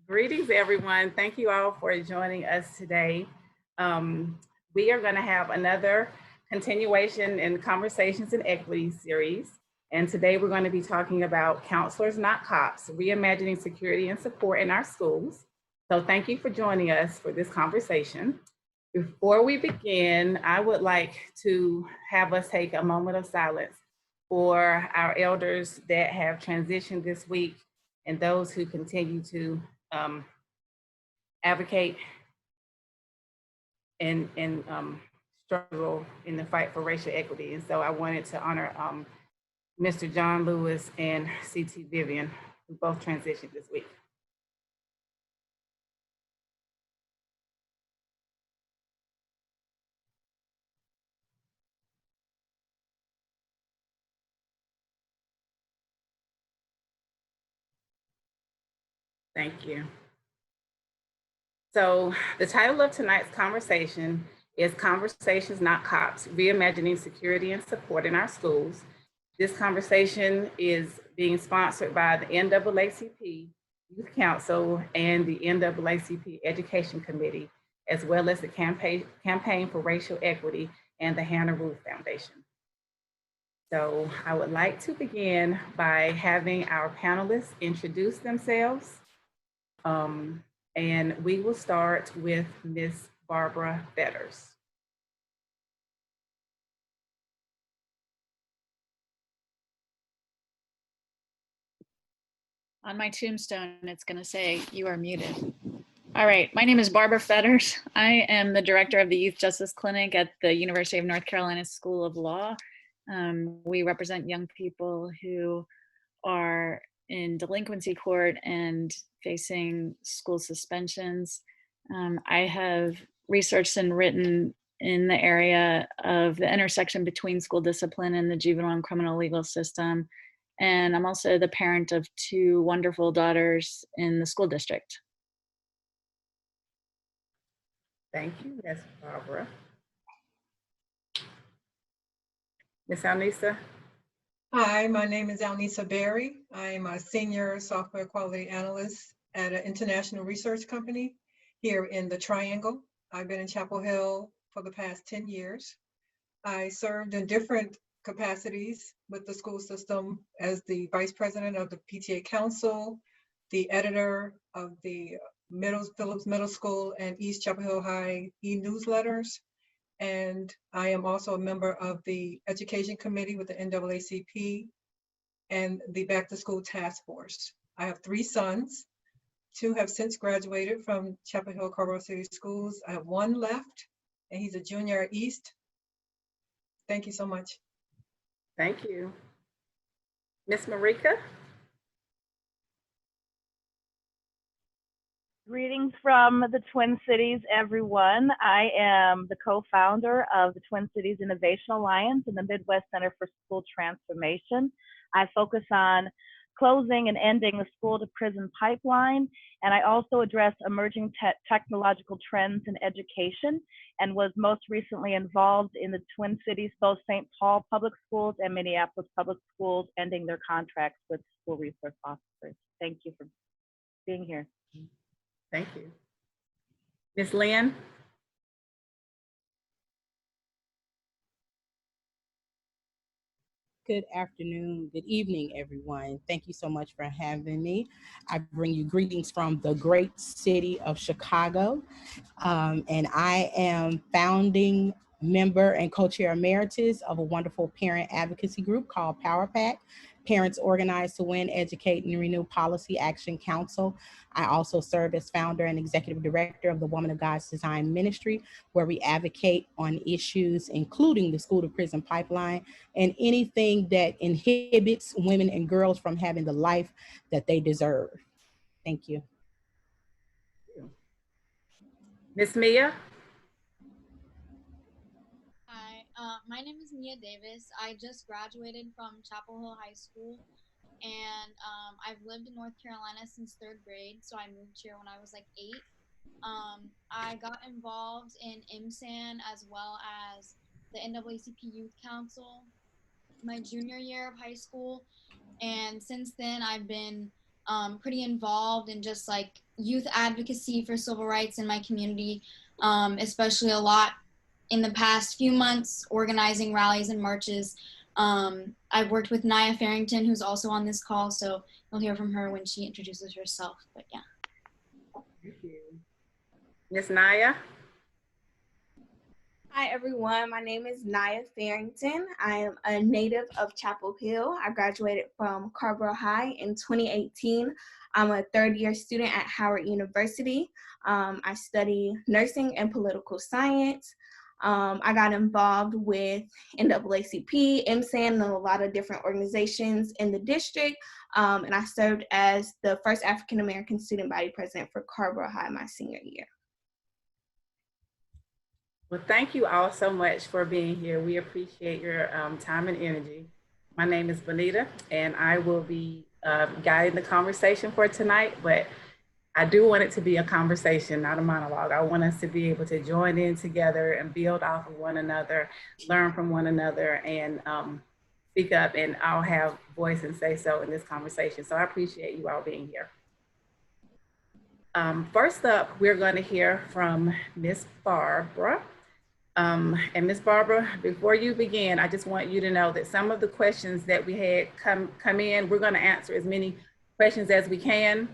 Greetings, everyone. Thank you all for joining us today. We are going to have another continuation in Conversations in Equity series. And today we're going to be talking about counselors, not cops, reimagining security and support in our schools. So thank you for joining us for this conversation. Before we begin, I would like to have us take a moment of silence for our elders that have transitioned this week and those who continue to advocate and struggle in the fight for racial equity. And so I wanted to honor Mr. John Lewis and CT Vivian, who both transitioned this week. Thank you. So the title of tonight's conversation is Conversations Not Cops, Reimagining Security and Support in Our Schools. This conversation is being sponsored by the NAACP Youth Council and the NAACP Education Committee, as well as the Campaign for Racial Equity and the Hannah Ruth Foundation. So I would like to begin by having our panelists introduce themselves. And we will start with Ms. Barbara Fetters. On my tombstone, it's going to say, "You are muted." All right, my name is Barbara Fetters. I am the director of the Youth Justice Clinic at the University of North Carolina School of Law. We represent young people who are in delinquency court and facing school suspensions. I have researched and written in the area of the intersection between school discipline and the juvenile and criminal legal system. And I'm also the parent of two wonderful daughters in the school district. Thank you, Ms. Barbara. Ms. Alnisa. Hi, my name is Alnisa Berry. I am a senior software quality analyst at an international research company here in the Triangle. I've been in Chapel Hill for the past 10 years. I served in different capacities with the school system as the vice president of the PTA Council, the editor of the Phillips Middle School and East Chapel Hill High e-newsletters. And I am also a member of the Education Committee with the NAACP and the Back to School Task Force. I have 3 sons. 2 have since graduated from Chapel Hill-Carrboro City Schools. I have 1 left, and he's a junior at East. Thank you so much. Thank you. Ms. Marika. Greetings from the Twin Cities, everyone. I am the co-founder of the Twin Cities Innovation Alliance and the Midwest Center for School Transformation. I focus on closing and ending the school to prison pipeline, and I also address emerging technological trends in education, and was most recently involved in the Twin Cities, both St. Paul Public Schools and Minneapolis Public Schools ending their contracts with school resource officers. Thank you for being here. Thank you. Ms. Lynn. Good afternoon, good evening, everyone. Thank you so much for having me. I bring you greetings from the great city of Chicago. And I am founding member and co-chair emeritus of a wonderful parent advocacy group called Power Pack, Parents Organized to Win, Educate, and Renew Policy Action Council. I also serve as founder and executive director of the Woman of God's Design Ministry, where we advocate on issues including the school to prison pipeline and anything that inhibits women and girls from having the life that they deserve. Thank you. Ms. Mia. Hi, my name is Mia Davis. I just graduated from Chapel Hill High School, and I've lived in North Carolina since 3rd grade, so I moved here when I was like 8. I got involved in IMSAN as well as the NAACP Youth Council my junior year of high school, and since then I've been pretty involved in just like youth advocacy for civil rights in my community, especially a lot in the past few months organizing rallies and marches. I've worked with Naya Farrington, who's also on this call, so you'll hear from her when she introduces herself, but yeah. Thank you. Miss Naya? Hi everyone, my name is Naya Farrington. I am a native of Chapel Hill. I graduated from Hill-Carrboro High in 2018. I'm a third-year student at Howard University. I study nursing and political science. I got involved with NAACP, MSAN, and a lot of different organizations in the district. And I served as the first African-American student body president for Hill-Carrboro High my senior year. Well, thank you all so much for being here. We appreciate your time and energy. My name is Bonita, and I will be guiding the conversation for tonight, but I do want it to be a conversation, not a monologue. I want us to be able to join in together and build off of one another, learn from one another, and speak up, and I'll have voice and say so in this conversation. So I appreciate you all being here. First up, we're going to hear from Miss Barbara. And Ms. Barbara, before you begin, I just want you to know that some of the questions that we had come in, we're going to answer as many questions as we can.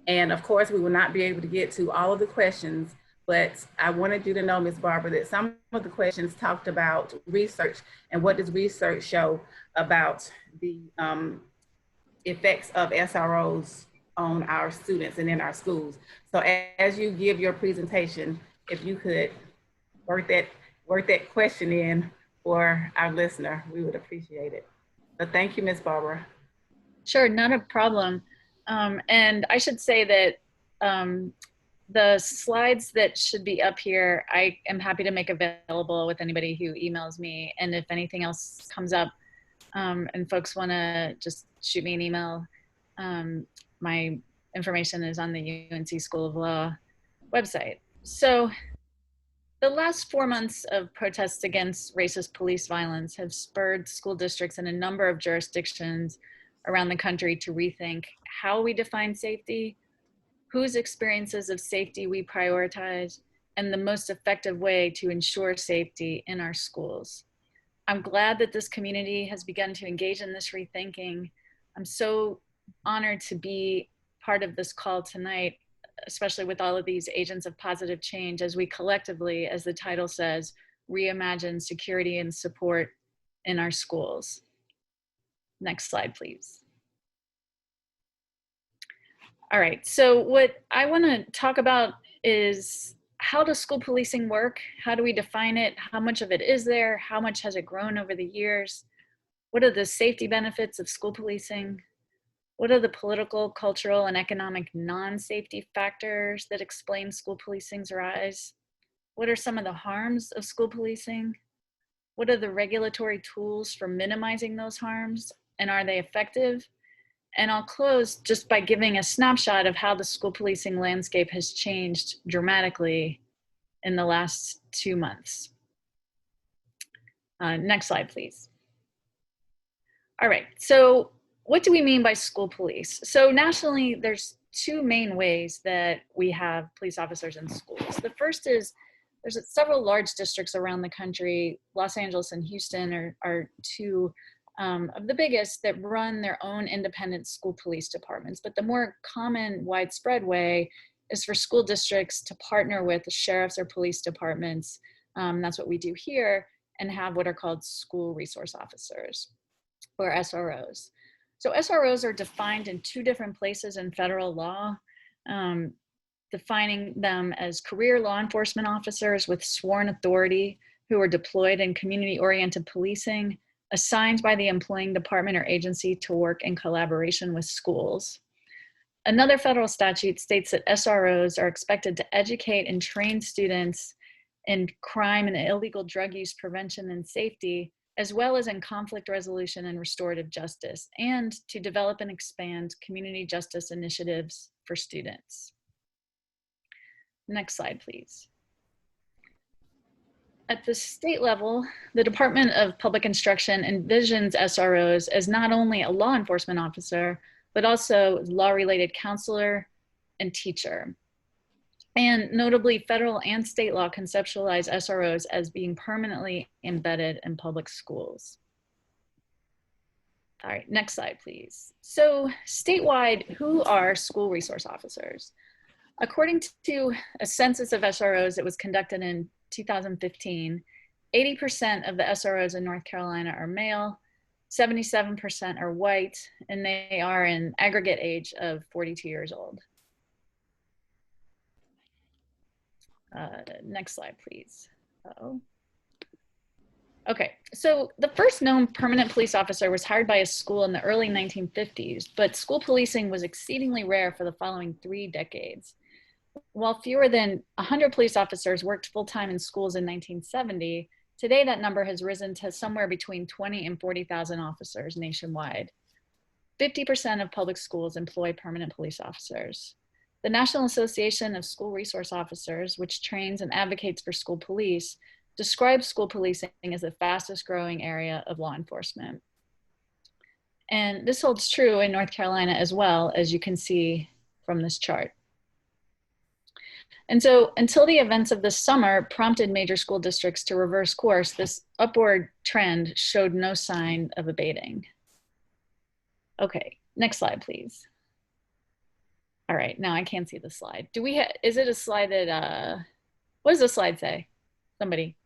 And of course, we will not be able to get to all of the questions, but I wanted you to know, Ms. Barbara, that some of the questions talked about research and what does research show about the effects of SROs on our students and in our schools. So as you give your presentation, if you could work that question in for our listener, we would appreciate it. So thank you, Ms. Barbara. Sure, not a problem. And I should say that the slides that should be up here, I am happy to make available with anybody who emails me. And if anything else comes up and folks wanna just shoot me an email, my information is on the UNC School of Law website. So the last 4 months of protests against racist police violence have spurred school districts in a number of jurisdictions around the country to rethink how we define safety, whose experiences of safety we prioritize, and the most effective way to ensure safety in our schools. I'm glad that this community has begun to engage in this rethinking. I'm so honored to be part of this call tonight, especially with all of these agents of positive change, as we collectively, as the title says, reimagine security and support in our schools. Next slide, please. All right, so what I want to talk about is how does school policing work? How do we define it? How much of it is there? How much has it grown over the years? What are the safety benefits of school policing? What are the political, cultural, and economic non-safety factors that explain school policing's rise? What are some of the harms of school policing? What are the regulatory tools for minimizing those harms? And are they effective? And I'll close just by giving a snapshot of how the school policing landscape has changed dramatically in the last 2 months. Next slide, please. All right, so what do we mean by school police? So nationally, there's 2 main ways that we have police officers in schools. The first is there's several large districts around the country. Los Angeles and Houston are 2 of the biggest that run their own independent school police departments. But the more common, widespread way is for school districts to partner with the sheriffs or police departments. That's what we do here, and have what are called school resource officers, or SROs. So SROs are defined in 2 different places in federal law, defining them as career law enforcement officers with sworn authority who are deployed in community-oriented policing, assigned by the employing department or agency to work in collaboration with schools. Another federal statute states that SROs are expected to educate and train students in crime and illegal drug use prevention and safety, as well as in conflict resolution and restorative justice, and to develop and expand community justice initiatives for students. Next slide, please. At the state level, the Department of Public Instruction envisions SROs as not only a law enforcement officer, but also law-related counselor and teacher. And notably, federal and state law conceptualize SROs as being permanently embedded in public schools. All right, next slide, please. So statewide, who are school resource officers? According to a census of SROs that was conducted in 2015, 80% of the SROs in North Carolina are male, 77% are white, and they are an aggregate age of 42 years old. Next slide, please. Uh-oh. Okay, so the first known permanent police officer was hired by a school in the early 1950s, but school policing was exceedingly rare for the following 3 decades. While fewer than 100 police officers worked full-time in schools in 1970, today that number has risen to somewhere between 20 and 40,000 officers nationwide. 50% of public schools employ permanent police officers. The National Association of School Resource Officers, which trains and advocates for school police, describes school policing as the fastest growing area of law enforcement. And this holds true in North Carolina as well, as you can see from this chart. And so until the events of this summer prompted major school districts to reverse course, this upward trend showed no sign of abating. Okay, next slide, please. All right, now I can't see the slide. Do we is it a slide that, what does the slide say? Somebody.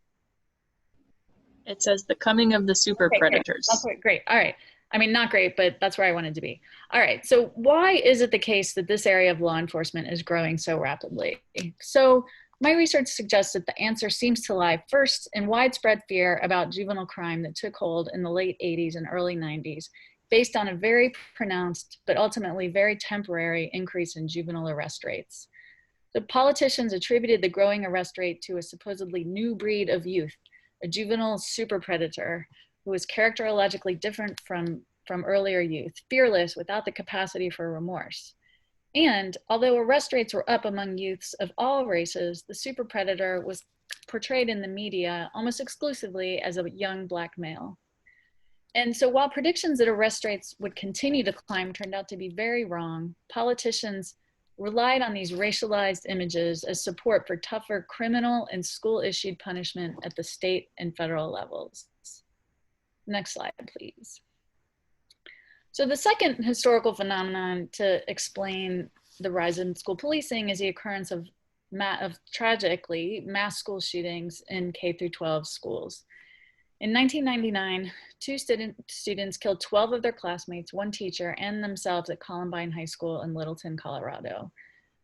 It says the coming of the super predators. Okay, great, all right. I mean, not great, but that's where I wanted to be. All right, so why is it the case that this area of law enforcement is growing so rapidly? So my research suggests that the answer seems to lie first in widespread fear about juvenile crime that took hold in the late 80s and early 90s, based on a very pronounced, but ultimately very temporary increase in juvenile arrest rates. The politicians attributed the growing arrest rate to a supposedly new breed of youth, a juvenile super predator who was characterologically different from earlier youth, fearless, without the capacity for remorse. And although arrest rates were up among youths of all races, the super predator was portrayed in the media almost exclusively as a young Black male. And so while predictions that arrest rates would continue to climb turned out to be very wrong, politicians relied on these racialized images as support for tougher criminal and school-issued punishment at the state and federal levels. Next slide, please. So the second historical phenomenon to explain the rise in school policing is the occurrence of tragically mass school shootings in K-12 schools. In 1999, 2 students killed 12 of their classmates, 1 teacher, and themselves at Columbine High School in Littleton, Colorado.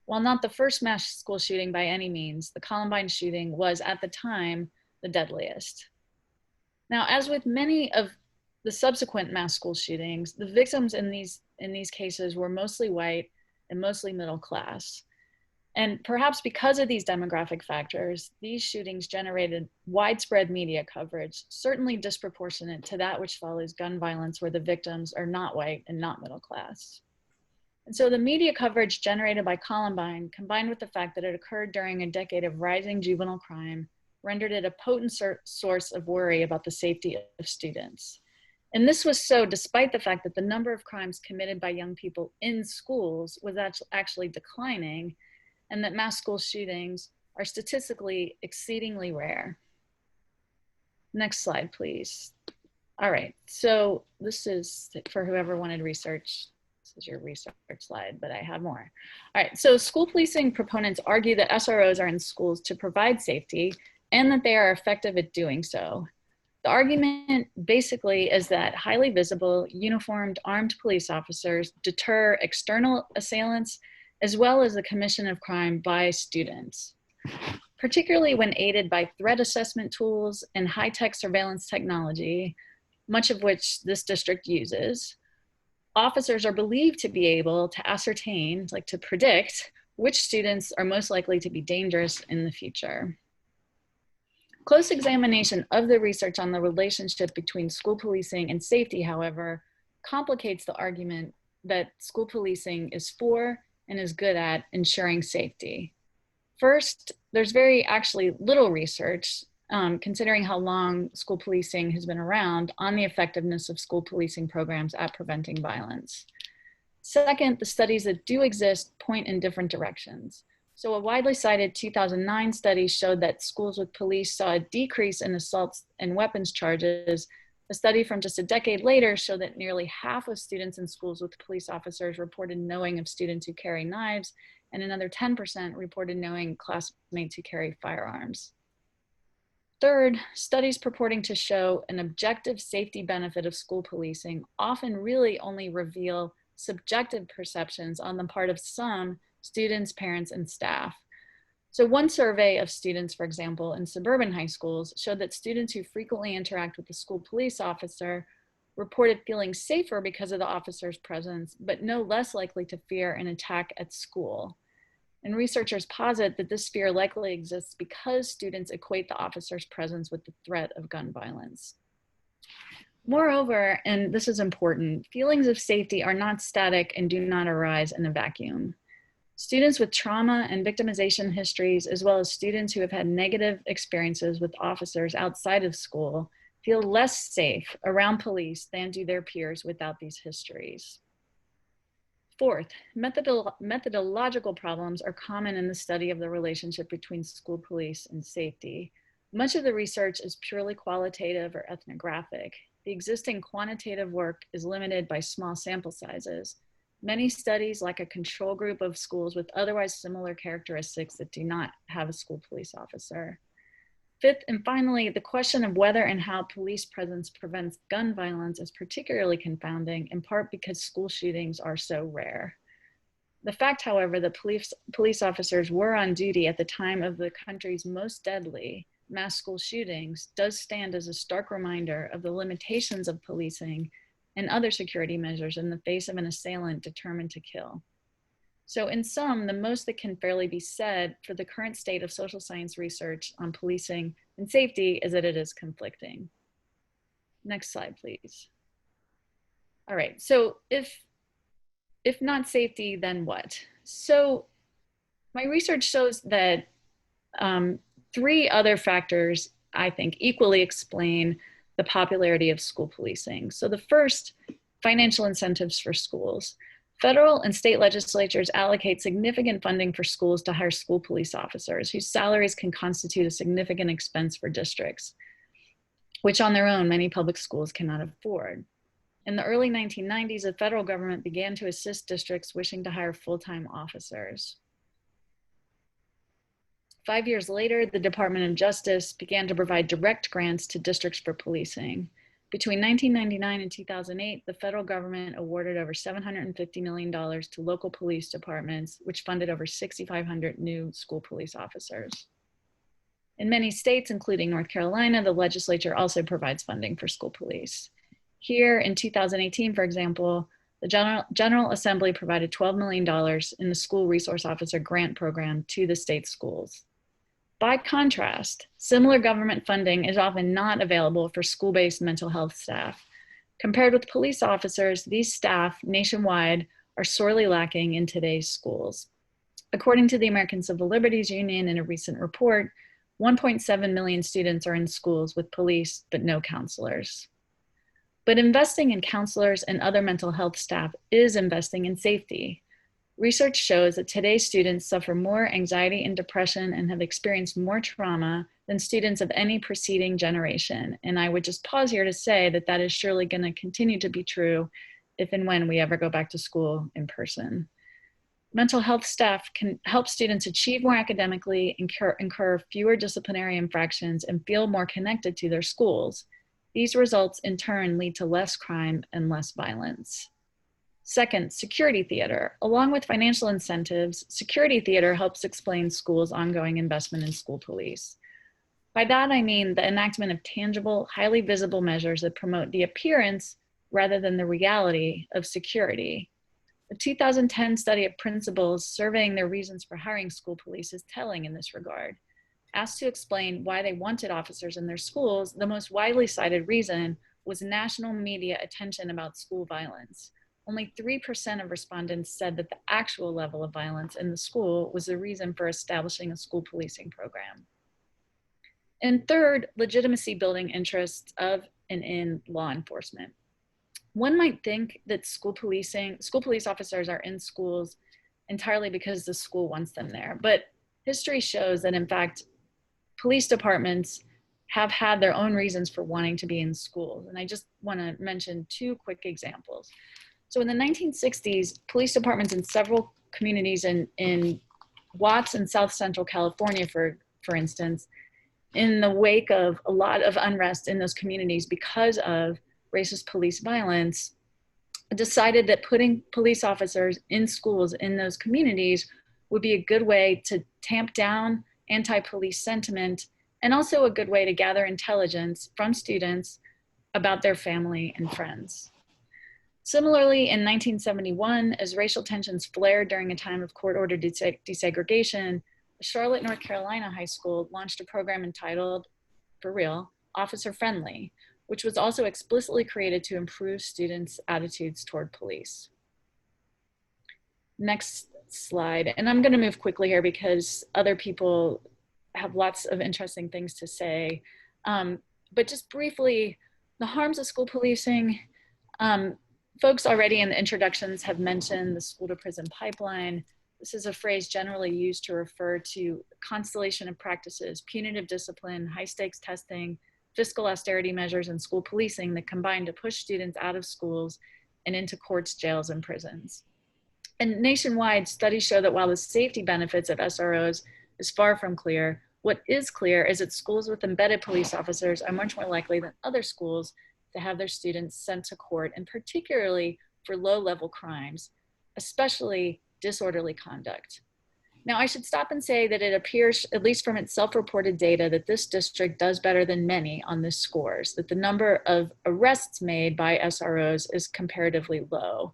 While not the first mass school shooting by any means, the Columbine shooting was at the time the deadliest. Now, as with many of the subsequent mass school shootings, the victims in these cases were mostly white and mostly middle class. And perhaps because of these demographic factors, these shootings generated widespread media coverage, certainly disproportionate to that which follows gun violence where the victims are not white and not middle class. And so the media coverage generated by Columbine, combined with the fact that it occurred during a decade of rising juvenile crime, rendered it a potent source of worry about the safety of students. And this was so despite the fact that the number of crimes committed by young people in schools was actually declining, and that mass school shootings are statistically exceedingly rare. Next slide, please. All right, so this is for whoever wanted research. This is your research slide, but I have more. All right, so school policing proponents argue that SROs are in schools to provide safety and that they are effective at doing so. The argument basically is that highly visible, uniformed, armed police officers deter external assailants as well as the commission of crime by students, particularly when aided by threat assessment tools and high-tech surveillance technology, much of which this district uses. Officers are believed to be able to ascertain, like to predict, which students are most likely to be dangerous in the future. Close examination of the research on the relationship between school policing and safety, however, complicates the argument that school policing is for and is good at ensuring safety. First, there's actually little research, considering how long school policing has been around, on the effectiveness of school policing programs at preventing violence. Second, the studies that do exist point in different directions. So a widely cited 2009 study showed that schools with police saw a decrease in assaults and weapons charges. A study from just a decade later showed that nearly half of students in schools with police officers reported knowing of students who carry knives, and another 10% reported knowing classmates who carry firearms. Third, studies purporting to show an objective safety benefit of school policing often really only reveal subjective perceptions on the part of some students, parents, and staff. So one survey of students, for example, in suburban high schools showed that students who frequently interact with the school police officer reported feeling safer because of the officer's presence, but no less likely to fear an attack at school. And researchers posit that this fear likely exists because students equate the officer's presence with the threat of gun violence. Moreover, and this is important, feelings of safety are not static and do not arise in a vacuum. Students with trauma and victimization histories, as well as students who have had negative experiences with officers outside of school, feel less safe around police than do their peers without these histories. Fourth, methodological problems are common in the study of the relationship between school police and safety. Much of the research is purely qualitative or ethnographic. The existing quantitative work is limited by small sample sizes. Many studies lack a control group of schools with otherwise similar characteristics that do not have a school police officer. Fifth, and finally, the question of whether and how police presence prevents gun violence is particularly confounding, in part because school shootings are so rare. The fact, however, that police officers were on duty at the time of the country's most deadly mass school shootings does stand as a stark reminder of the limitations of policing and other security measures in the face of an assailant determined to kill. So in sum, the most that can fairly be said for the current state of social science research on policing and safety is that it is conflicting. Next slide, please. All right, so if not safety, then what? So my research shows that three other factors, I think, equally explain the popularity of school policing. So the first, financial incentives for schools. Federal and state legislatures allocate significant funding for schools to hire school police officers whose salaries can constitute a significant expense for districts, which on their own many public schools cannot afford. In the early 1990s, the federal government began to assist districts wishing to hire full-time officers. 5 years later, the Department of Justice began to provide direct grants to districts for policing. Between 1999 and 2008, the federal government awarded over $750 million to local police departments, which funded over 6,500 new school police officers. In many states, including North Carolina, the legislature also provides funding for school police. Here in 2018, for example, the General Assembly provided $12 million in the School Resource Officer Grant Program to the state schools. By contrast, similar government funding is often not available for school-based mental health staff. Compared with police officers, these staff nationwide are sorely lacking in today's schools. According to the American Civil Liberties Union in a recent report, 1.7 million students are in schools with police but no counselors. But investing in counselors and other mental health staff is investing in safety. Research shows that today's students suffer more anxiety and depression and have experienced more trauma than students of any preceding generation. And I would just pause here to say that that is surely going to continue to be true if and when we ever go back to school in person. Mental health staff can help students achieve more academically, incur fewer disciplinary infractions, and feel more connected to their schools. These results in turn lead to less crime and less violence. Second, security theater. Along with financial incentives, security theater helps explain schools' ongoing investment in school police. By that, I mean the enactment of tangible, highly visible measures that promote the appearance rather than the reality of security. The 2010 study of principals surveying their reasons for hiring school police is telling in this regard. Asked to explain why they wanted officers in their schools, the most widely cited reason was national media attention about school violence. Only 3% of respondents said that the actual level of violence in the school was the reason for establishing a school policing program. And third, legitimacy building interests of and in law enforcement. One might think that school police officers are in schools entirely because the school wants them there. But history shows that in fact, police departments have had their own reasons for wanting to be in schools. And I just want to mention two quick examples. So in the 1960s, police departments in several communities in Watts and South Central California, for instance, in the wake of a lot of unrest in those communities because of racist police violence, decided that putting police officers in schools in those communities would be a good way to tamp down anti-police sentiment, and also a good way to gather intelligence from students about their family and friends. Similarly, in 1971, as racial tensions flared during a time of court-ordered desegregation, Charlotte, North Carolina high school launched a program entitled, for real, Officer Friendly, which was also explicitly created to improve students' attitudes toward police. Next slide, and I'm going to move quickly here because other people have lots of interesting things to say. But just briefly, the harms of school policing. Folks already in the introductions have mentioned the school to prison pipeline. This is a phrase generally used to refer to a constellation of practices, punitive discipline, high stakes testing, fiscal austerity measures, and school policing that combine to push students out of schools and into courts, jails, and prisons. And nationwide, studies show that while the safety benefits of SROs is far from clear, what is clear is that schools with embedded police officers are much more likely than other schools to have their students sent to court, and particularly for low-level crimes, especially disorderly conduct. Now, I should stop and say that it appears, at least from its self-reported data, that this district does better than many on this scores, that the number of arrests made by SROs is comparatively low.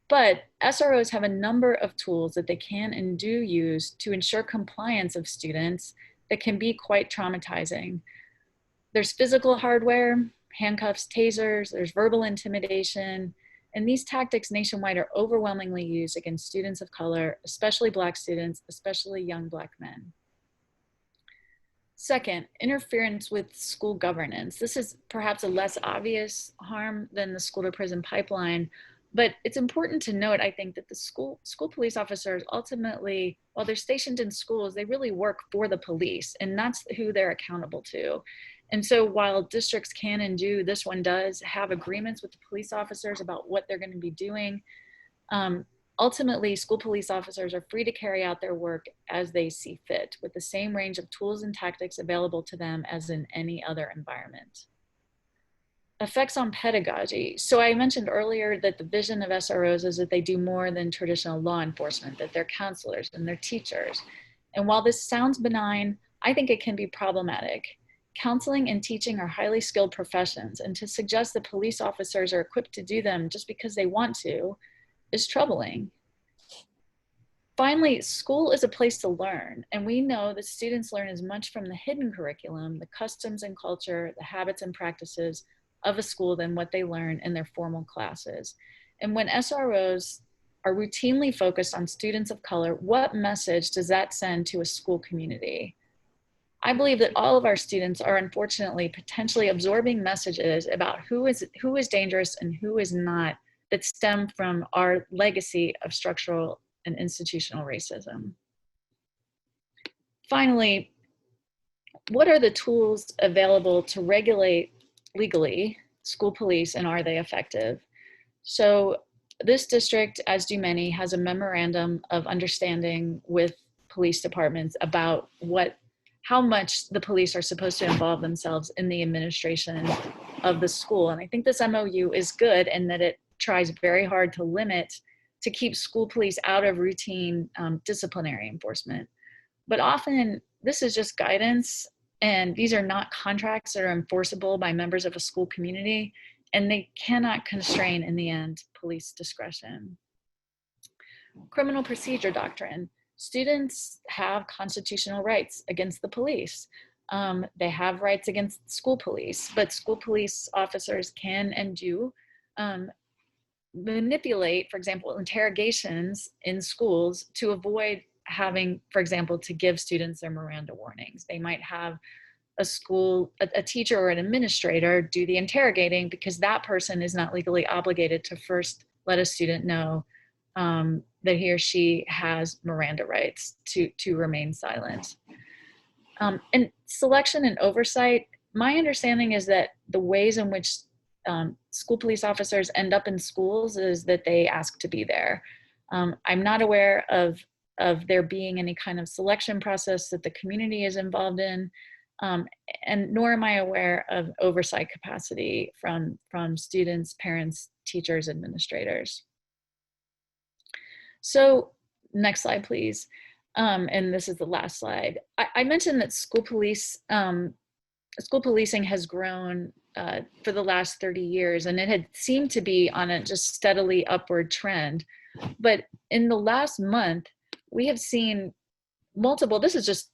But SROs have a number of tools that they can and do use to ensure compliance of students that can be quite traumatizing. There's physical hardware, handcuffs, tasers, there's verbal intimidation, and these tactics nationwide are overwhelmingly used against students of color, especially Black students, especially young Black men. Second, interference with school governance. This is perhaps a less obvious harm than the school to prison pipeline, but it's important to note, I think, that the school police officers ultimately, while they're stationed in schools, they really work for the police, and that's who they're accountable to. And so while districts can and do, this one does, have agreements with the police officers about what they're going to be doing, ultimately school police officers are free to carry out their work as they see fit with the same range of tools and tactics available to them as in any other environment. Effects on pedagogy. So I mentioned earlier that the vision of SROs is that they do more than traditional law enforcement, that they're counselors and they're teachers. And while this sounds benign, I think it can be problematic. Counseling and teaching are highly skilled professions, and to suggest that police officers are equipped to do them just because they want to is troubling. Finally, school is a place to learn, and we know that students learn as much from the hidden curriculum, the customs and culture, the habits and practices of a school than what they learn in their formal classes. And when SROs are routinely focused on students of color, what message does that send to a school community? I believe that all of our students are unfortunately potentially absorbing messages about who is dangerous and who is not that stem from our legacy of structural and institutional racism. Finally, what are the tools available to regulate legally school police, and are they effective? So this district, as do many, has a memorandum of understanding with police departments about how much the police are supposed to involve themselves in the administration of the school. And I think this MOU is good in that it tries very hard to keep school police out of routine disciplinary enforcement. But often this is just guidance, and these are not contracts that are enforceable by members of a school community, and they cannot constrain, in the end, police discretion. Criminal procedure doctrine. Students have constitutional rights against the police. They have rights against school police, but school police officers can and do manipulate, for example, interrogations in schools to avoid having, for example, to give students their Miranda warnings. They might have a teacher or an administrator do the interrogating, because that person is not legally obligated to first let a student know that he or she has Miranda rights to remain silent. And selection and oversight, my understanding is that the ways in which school police officers end up in schools is that they ask to be there. I'm not aware of there being any kind of selection process that the community is involved in, and nor am I aware of oversight capacity from students, parents, teachers, administrators. So next slide, please. And this is the last slide. I mentioned that school policing has grown for the last 30 years, and it had seemed to be on a just steadily upward trend. But in the last month, we have seen multiple, this is just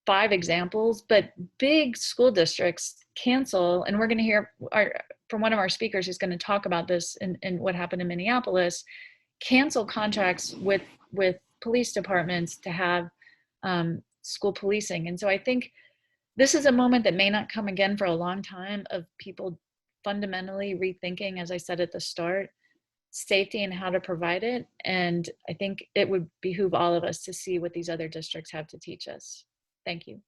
5 examples, but big school districts cancel, and we're going to hear from one of our speakers who's going to talk about this and what happened in Minneapolis, cancel contracts with police departments to have school policing. And so I think this is a moment that may not come again for a long time, of people fundamentally rethinking, as I said at the start, safety and how to provide it. And I think it would behoove all of us to see what these other districts have to teach us. Thank you.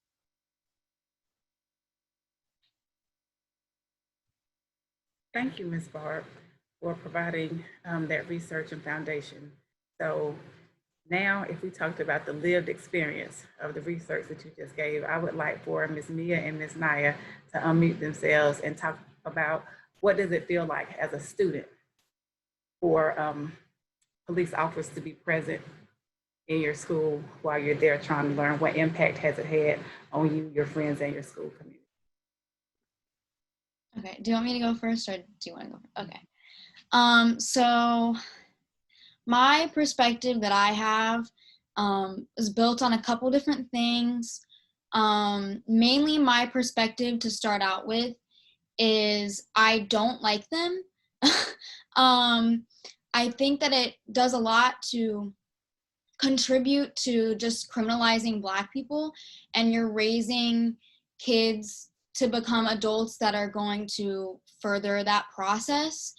Thank you, Ms. Barb, for providing that research and foundation. So now, if we talked about the lived experience of the research that you just gave, I would like for Ms. Mia and Ms. Naya to unmute themselves and talk about what does it feel like as a student for police officers to be present in your school while you're there trying to learn. What impact has it had on you, your friends, and your school community? Okay, do you want me to go first, or do you want to go first? Okay. So my perspective that I have is built on a couple different things. Mainly my perspective to start out with is I don't like them. I think that it does a lot to contribute to just criminalizing Black people, and you're raising kids to become adults that are going to further that process.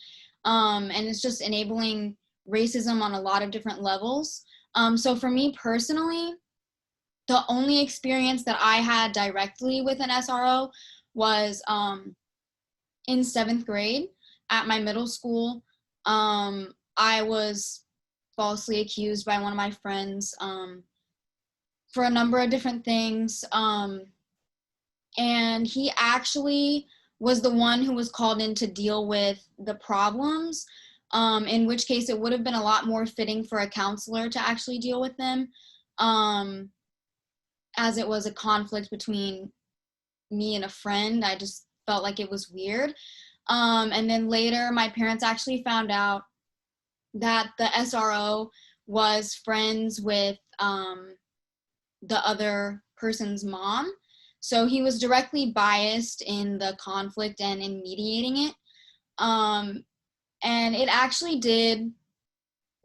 And it's just enabling racism on a lot of different levels. So for me personally, the only experience that I had directly with an SRO was in 7th grade at my middle school. I was falsely accused by one of my friends for a number of different things. And he actually was the one who was called in to deal with the problems, in which case it would have been a lot more fitting for a counselor to actually deal with them, as it was a conflict between me and a friend. I just felt like it was weird. And then later, my parents actually found out that the SRO was friends with the other person's mom. So he was directly biased in the conflict and in mediating it. And it actually did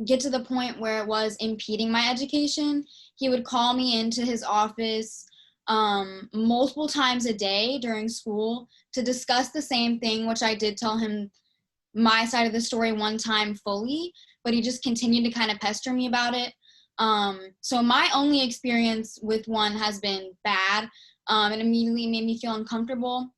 get to the point where it was impeding my education. He would call me into his office multiple times a day during school to discuss the same thing, which I did tell him my side of the story one time fully, but he just continued to kind of pester me about it. So my only experience with one has been bad. It immediately made me feel uncomfortable,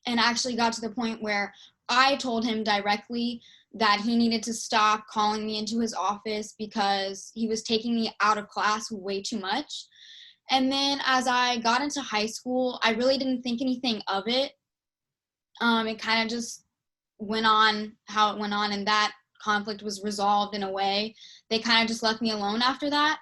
and actually got to the point where I told him directly that he needed to stop calling me into his office because he was taking me out of class way too much. And then as I got into high school, I really didn't think anything of it. It kind of just went on how it went on, and that conflict was resolved in a way. They kind of just left me alone after that.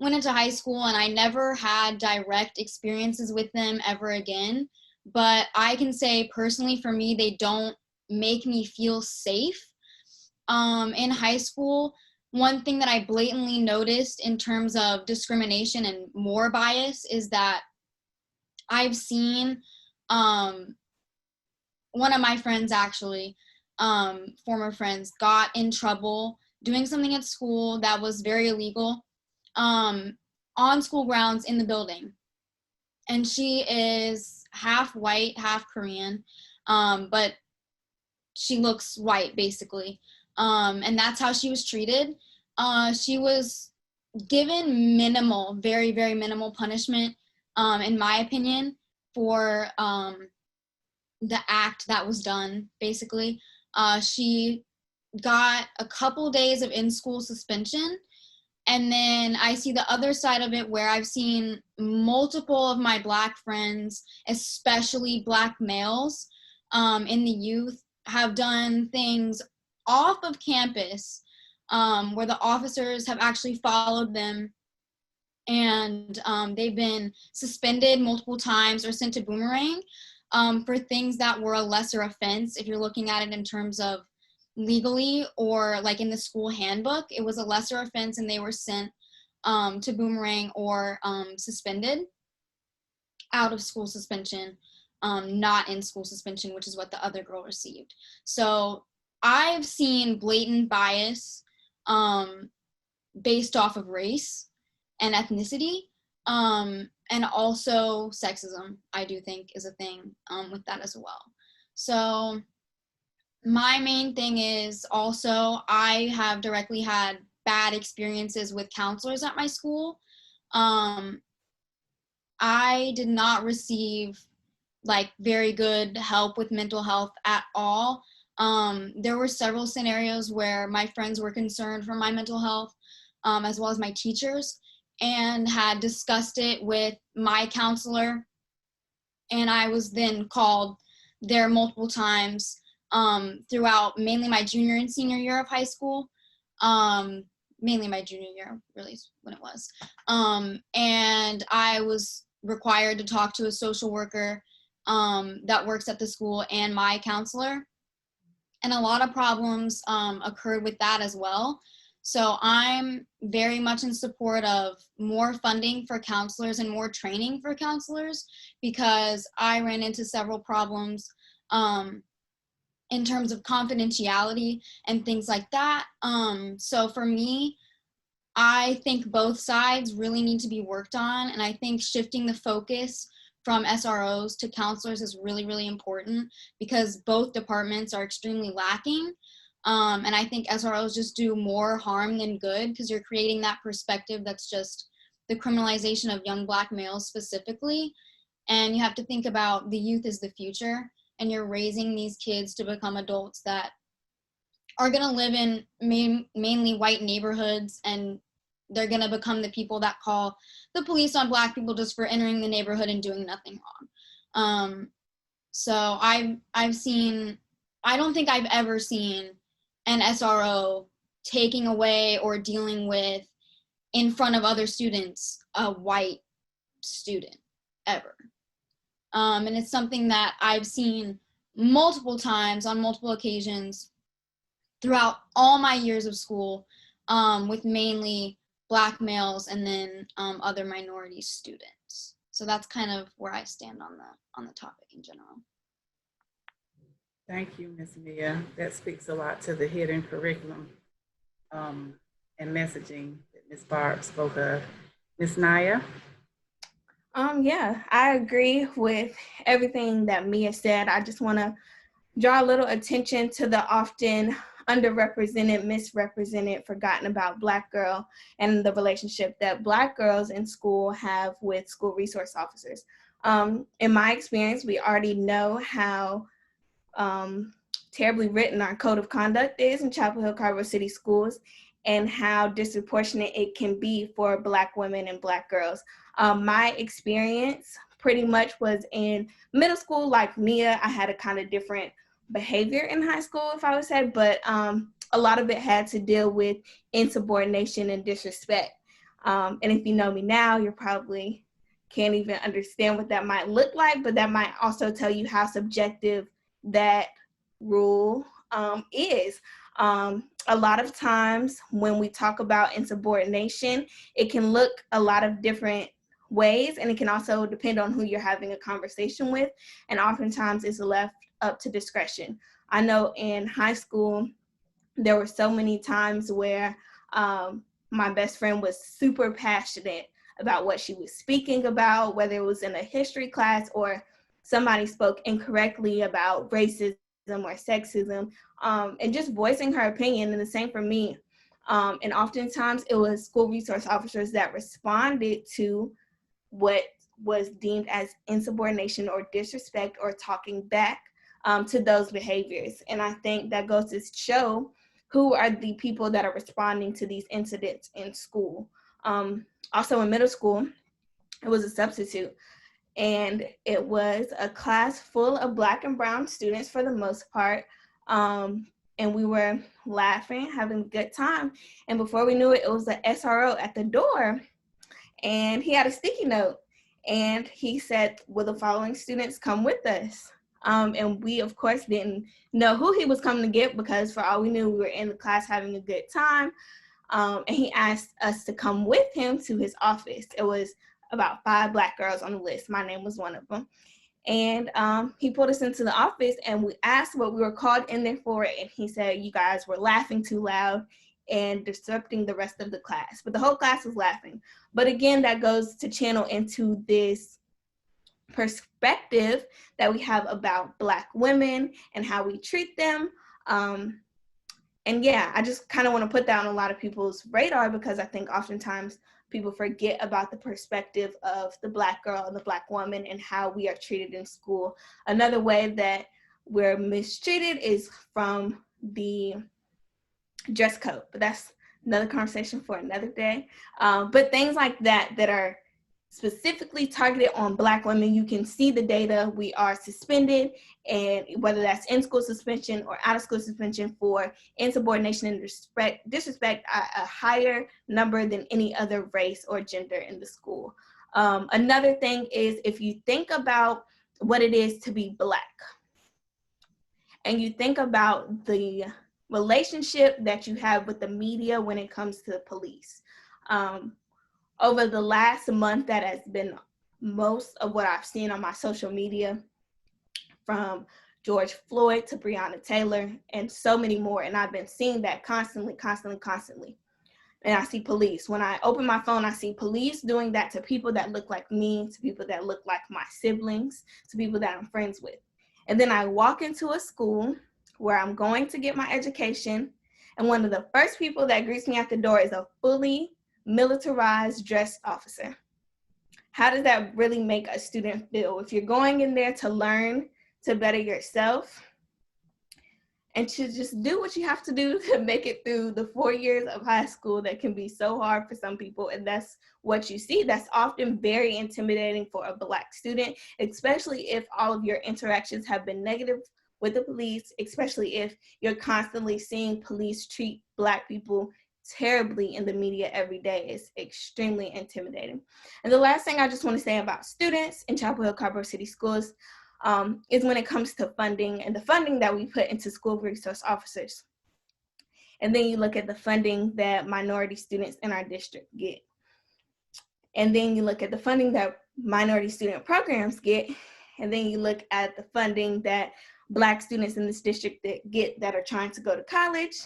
Went into high school, and I never had direct experiences with them ever again. But I can say personally, for me, they don't make me feel safe. In high school, one thing that I blatantly noticed in terms of discrimination and more bias is that I've seen one of my friends, actually, former friends, got in trouble doing something at school that was very illegal on school grounds in the building. and she is half white, half Korean, but she looks white basically. And that's how she was treated. She was given minimal, very, very minimal punishment, in my opinion, for the act that was done, basically. She got a couple days of in-school suspension. And then I see the other side of it where I've seen multiple of my Black friends, especially Black males in the youth, have done things off of campus where the officers have actually followed them, and they've been suspended multiple times or sent to Boomerang for things that were a lesser offense. If you're looking at it in terms of legally, or like in the school handbook, it was a lesser offense and they were sent to Boomerang or suspended, out of school suspension, not in school suspension, which is what the other girl received. So I've seen blatant bias based off of race and ethnicity, and also sexism, I do think is a thing with that as well. So my main thing is also, I have directly had bad experiences with counselors at my school. I did not receive like very good help with mental health at all. There were several scenarios where my friends were concerned for my mental health, as well as my teachers, and had discussed it with my counselor. And I was then called there multiple times throughout mainly my junior and senior year of high school. Mainly my junior year, really, is when it was. And I was required to talk to a social worker that works at the school and my counselor. And a lot of problems occurred with that as well. So I'm very much in support of more funding for counselors and more training for counselors, because I ran into several problems in terms of confidentiality and things like that. So for me, I think both sides really need to be worked on. And I think shifting the focus from SROs to counselors is really, really important, because both departments are extremely lacking. And I think SROs just do more harm than good, because you're creating that perspective that's just the criminalization of young Black males specifically. And you have to think about the youth as the future, and you're raising these kids to become adults that are going to live in mainly white neighborhoods, and they're going to become the people that call the police on Black people just for entering the neighborhood and doing nothing wrong. So I've seen, I don't think I've ever seen an SRO taking away or dealing with, in front of other students, a white student, ever. And it's something that I've seen multiple times on multiple occasions throughout all my years of school, with mainly Black males and then other minority students. So that's kind of where I stand on the topic in general. Thank you, Ms. Mia. That speaks a lot to the hidden curriculum and messaging that Ms. Barb spoke of. Ms. Naya? Yeah, I agree with everything that Mia said. I just want to draw a little attention to the often underrepresented, misrepresented, forgotten about Black girl and the relationship that Black girls in school have with school resource officers. In my experience, we already know how terribly written our code of conduct is in Chapel Hill-Carrboro City Schools, and how disproportionate it can be for Black women and Black girls. My experience pretty much was in middle school. Like Mia, I had a kind of different behavior in high school, if I would say, but a lot of it had to deal with insubordination and disrespect. And if you know me now, you probably can't even understand what that might look like, but that might also tell you how subjective that rule is. A lot of times when we talk about insubordination, it can look a lot of different ways, and it can also depend on who you're having a conversation with, and oftentimes it's left up to discretion. I know in high school, there were so many times where my best friend was super passionate about what she was speaking about, whether it was in a history class or somebody spoke incorrectly about racism or sexism, and just voicing her opinion. And the same for me. And oftentimes it was school resource officers that responded to what was deemed as insubordination or disrespect or talking back to those behaviors. And I think that goes to show who are the people that are responding to these incidents in school. Also in middle school, it was a substitute, and it was a class full of Black and brown students for the most part. And we were laughing, having a good time. And before we knew it, it was the SRO at the door, and he had a sticky note. And he said, will the following students come with us? And we, of course, didn't know who he was coming to get, because for all we knew, we were in the class having a good time. And he asked us to come with him to his office. It was about 5 Black girls on the list. My name was one of them. And he pulled us into the office, and we asked what we were called in there for. And he said, you guys were laughing too loud and disrupting the rest of the class. But the whole class was laughing. But again, that goes to channel into this perspective that we have about Black women and how we treat them. And yeah, I just kind of want to put that on a lot of people's radar, because I think oftentimes people forget about the perspective of the Black girl and the Black woman and how we are treated in school. Another way that we're mistreated is from the dress code, but that's another conversation for another day. But things like that that are specifically targeted on Black women, you can see the data. We are suspended, and whether that's in-school suspension or out-of-school suspension for insubordination and disrespect, a higher number than any other race or gender in the school. Another thing is, if you think about what it is to be Black, and you think about the relationship that you have with the media when it comes to the police. Over the last month, that has been most of what I've seen on my social media, from George Floyd to Breonna Taylor and so many more. And I've been seeing that constantly. And I see police. When I open my phone, I see police doing that to people that look like me, to people that look like my siblings, to people that I'm friends with. And then I walk into a school where I'm going to get my education, and one of the first people that greets me at the door is a fully militarized dressed officer. How does that really make a student feel? If you're going in there to learn, to better yourself, and to just do what you have to do to make it through the 4 years of high school that can be so hard for some people, and that's what you see, that's often very intimidating for a Black student, especially if all of your interactions have been negative with the police, especially if you're constantly seeing police treat Black people terribly in the media every day. Is extremely intimidating. And the last thing I just want to say about students in Chapel Hill-Carrboro City Schools is when it comes to funding, and the funding that we put into school resource officers. And then you look at the funding that minority students in our district get. And then you look at the funding that minority student programs get. And then you look at the funding that Black students in this district that are trying to go to college.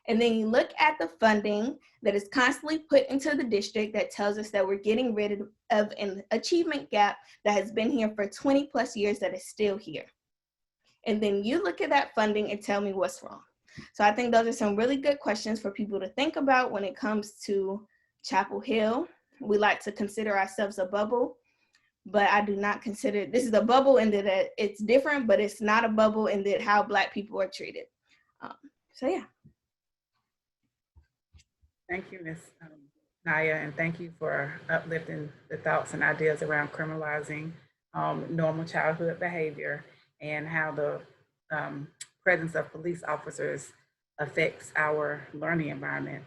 And then you look at the funding that is constantly put into the district that tells us that we're getting rid of an achievement gap that has been here for 20 plus years that is still here. And then you look at that funding and tell me what's wrong. So I think those are some really good questions for people to think about when it comes to Chapel Hill. We like to consider ourselves a bubble, but I do not consider this is a bubble in that it's different, but it's not a bubble in that how Black people are treated. So yeah. Thank you, Ms. Naya, and thank you for uplifting the thoughts and ideas around criminalizing normal childhood behavior and how the presence of police officers affects our learning environment.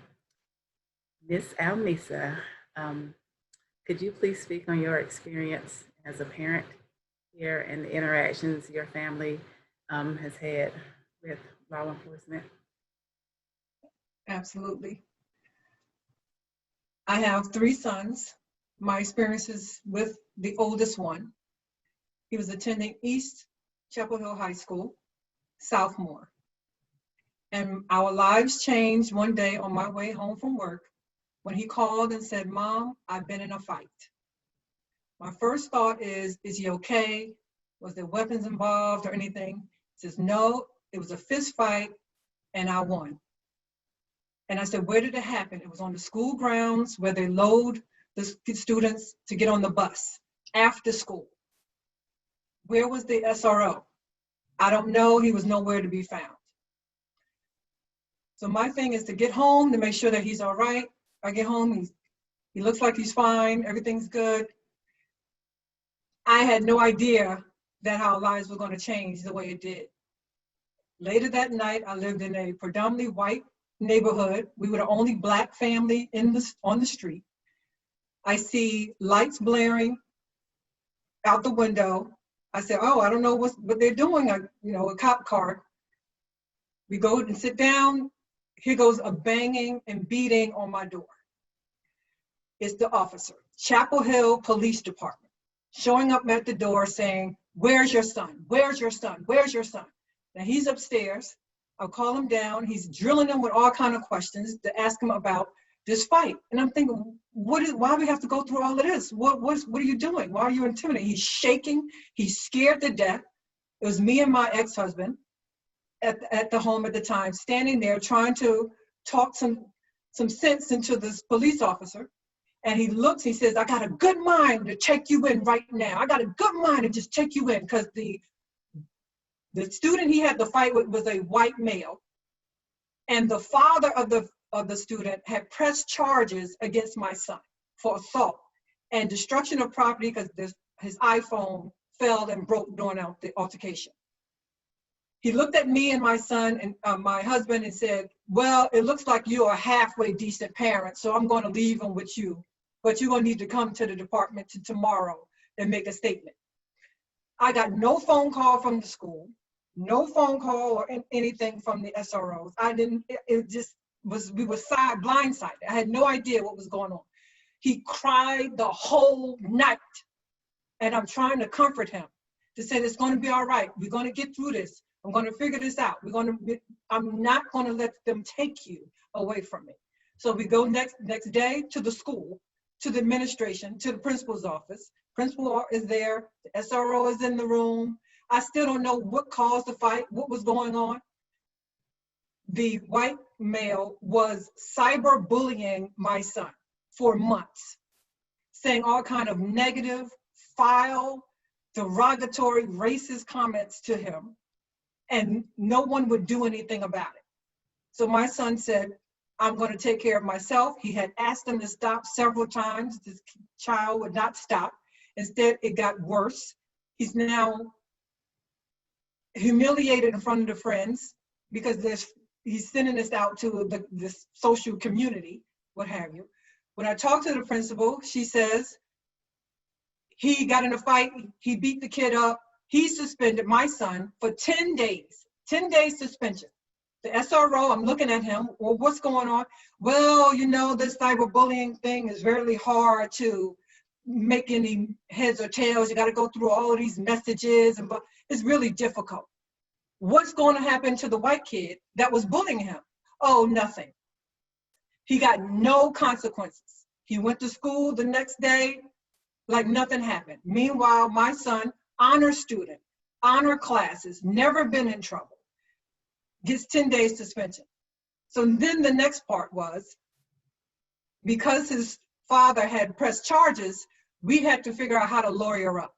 Ms. Alnisa, could you please speak on your experience as a parent here and the interactions your family has had with law enforcement? Absolutely. I have 3 sons. My experiences with the oldest one, he was attending East Chapel Hill High School, sophomore. And our lives changed one day on my way home from work when he called and said, "Mom, I've been in a fight." My first thought is he okay? Was there weapons involved or anything? He says, "No, it was a fist fight and I won." And I said, "Where did it happen?" It was on the school grounds where they load the students to get on the bus after school. Where was the SRO? I don't know. He was nowhere to be found. So my thing is to get home to make sure that he's all right. I get home, he looks like he's fine. Everything's good. I had no idea that our lives were going to change the way it did. Later that night, I lived in a predominantly white neighborhood. We were the only Black family on the street. I see lights blaring out the window. I said, "Oh, I don't know what they're doing." A cop car. We go and sit down. Here goes a banging and beating on my door. It's the officer, Chapel Hill Police Department, showing up at the door saying, "Where's your son? Where's your son? Where's your son?" Now he's upstairs. I'll call him down. He's drilling him with all kinds of questions to ask him about this fight. And I'm thinking, why do we have to go through all of this? What are you doing? Why are you intimidated? He's shaking. He's scared to death. It was me and my ex-husband at the home at the time, standing there trying to talk some sense into this police officer. And he looks, he says, "I got a good mind to check you in right now. I got a good mind to just check you in," because the student he had the fight with was a white male. And the father of the student had pressed charges against my son for assault and destruction of property because his iPhone fell and broke during the altercation. He looked at me and my son and my husband and said, "Well, it looks like you're a halfway decent parent, so I'm going to leave him with you. But you're going to need to come to the department tomorrow and make a statement." I got no phone call from the school, no phone call or anything from the SROs. It just was, we were blindsided. I had no idea what was going on. He cried the whole night. And I'm trying to comfort him to say, "It's going to be all right. We're going to get through this. I'm going to figure this out. I'm not going to let them take you away from me." So we go next day to the school, to the administration, to the principal's office. Principal is there. The SRO is in the room. I still don't know what caused the fight, what was going on. The white male was cyberbullying my son for months, saying all kind of negative, foul, derogatory, racist comments to him, and no one would do anything about it. So my son said, "I'm going to take care of myself." He had asked him to stop several times. This child would not stop. Instead, it got worse. He's now humiliated in front of the friends because he's sending this out to this social community, what have you. When I talked to the principal, she says, he got in a fight, he beat the kid up, he suspended my son for 10 days, 10 days suspension. The SRO, I'm looking at him, "Well, what's going on?" "Well, this cyberbullying thing is very hard to make any heads or tails. You got to go through all of these messages, but it's really difficult." "What's going to happen to the white kid that was bullying him?" "Oh, nothing. He got no consequences. He went to school the next day like nothing happened." Meanwhile, my son, honor student, honor classes, never been in trouble, gets 10 days suspension. So then the next part was, because his father had pressed charges, we had to figure out how to lawyer up.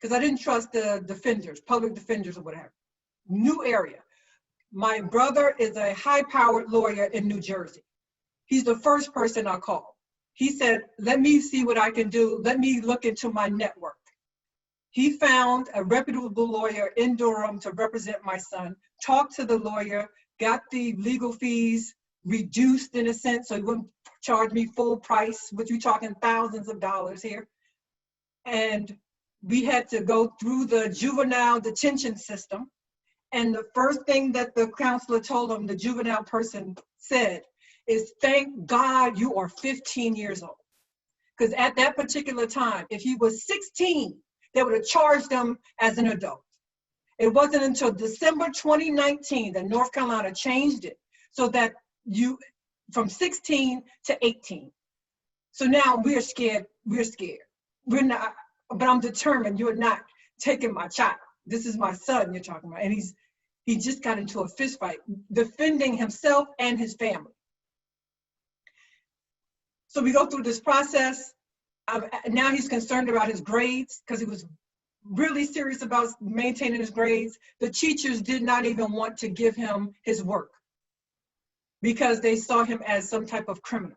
Because I didn't trust the defenders, public defenders or whatever. New area. My brother is a high-powered lawyer in New Jersey. He's the first person I called. He said, "Let me see what I can do. Let me look into my network." He found a reputable lawyer in Durham to represent my son, talked to the lawyer, got the legal fees reduced in a sense, so he wouldn't charge me full price, which we're talking thousands of dollars here. And we had to go through the juvenile detention system. And the first thing that the counselor told him, the juvenile person said, is, "Thank God you are 15 years old." Because at that particular time, if he was 16, they would have charged him as an adult. It wasn't until December 2019 that North Carolina changed it so that from 16 to 18. So now we're scared. We're not, but I'm determined you're not taking my child. This is my son you're talking about. And he just got into a fist fight, defending himself and his family. So we go through this process. Now he's concerned about his grades because he was really serious about maintaining his grades. The teachers did not even want to give him his work because they saw him as some type of criminal.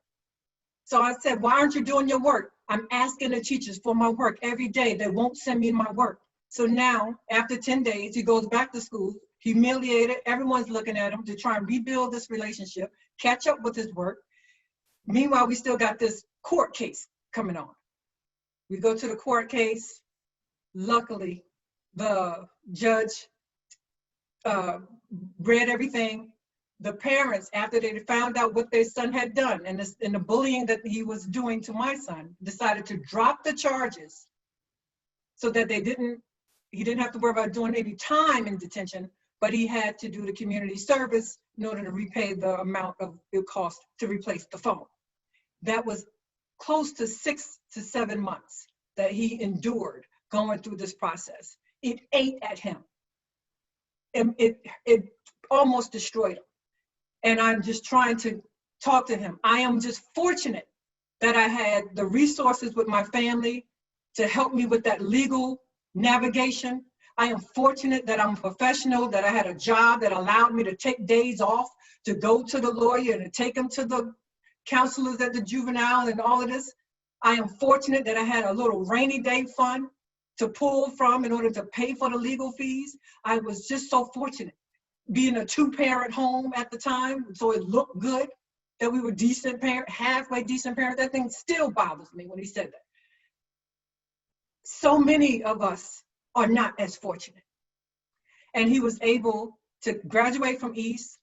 So I said, why aren't you doing your work? I'm asking the teachers for my work every day. They won't send me my work. So now, after 10 days, he goes back to school, humiliated. Everyone's looking at him to try and rebuild this relationship, catch up with his work. Meanwhile, we still got this court case coming on. We go to the court case. Luckily, the judge read everything. The parents, after they found out what their son had done and the bullying that he was doing to my son, decided to drop the charges so that he didn't have to worry about doing any time in detention, but he had to do the community service in order to repay the amount of it cost to replace the phone. That was close to 6 to 7 months that he endured going through this process. It ate at him. It almost destroyed him. And I'm just trying to talk to him. I am just fortunate that I had the resources with my family to help me with that legal navigation. I am fortunate that I'm a professional, that I had a job that allowed me to take days off to go to the lawyer and to take him to the counselors at the juvenile and all of this. I am fortunate that I had a little rainy day fund to pull from in order to pay for the legal fees. I was just so fortunate. Being a 2-parent home at the time, so it looked good that we were decent parent, halfway decent parent. That thing still bothers me when he said that. So many of us are not as fortunate. And he was able to graduate from East,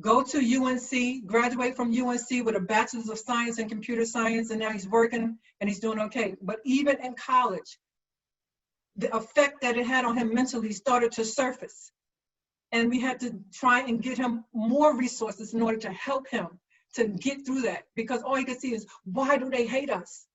go to UNC, graduate from UNC with a bachelor's of science in computer science, and now he's working and he's doing okay. But even in college, the effect that it had on him mentally started to surface. And we had to try and get him more resources in order to help him to get through that. Because all he could see is, why do they hate us?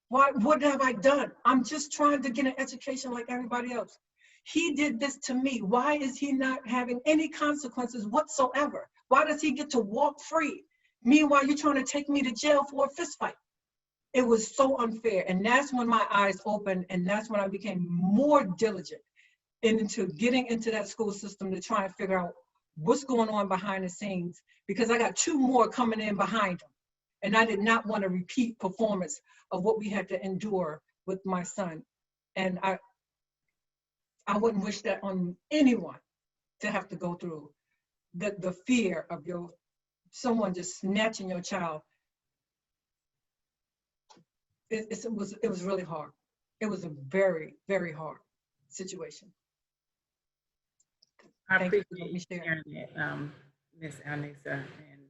What have I done? I'm just trying to get an education like everybody else. He did this to me. Why is he not having any consequences whatsoever? Why does he get to walk free? Meanwhile, you're trying to take me to jail for a fist fight. It was so unfair. And that's when my eyes opened, and that's when I became more diligent into getting into that school system to try and figure out what's going on behind the scenes, because I got 2 more coming in behind him. And I did not want to repeat performance of what we had to endure with my son. And I wouldn't wish that on anyone, to have to go through the fear of someone just snatching your child. It was really hard. It was a very, very hard situation. I appreciate you sharing that, Ms. Alnisa, and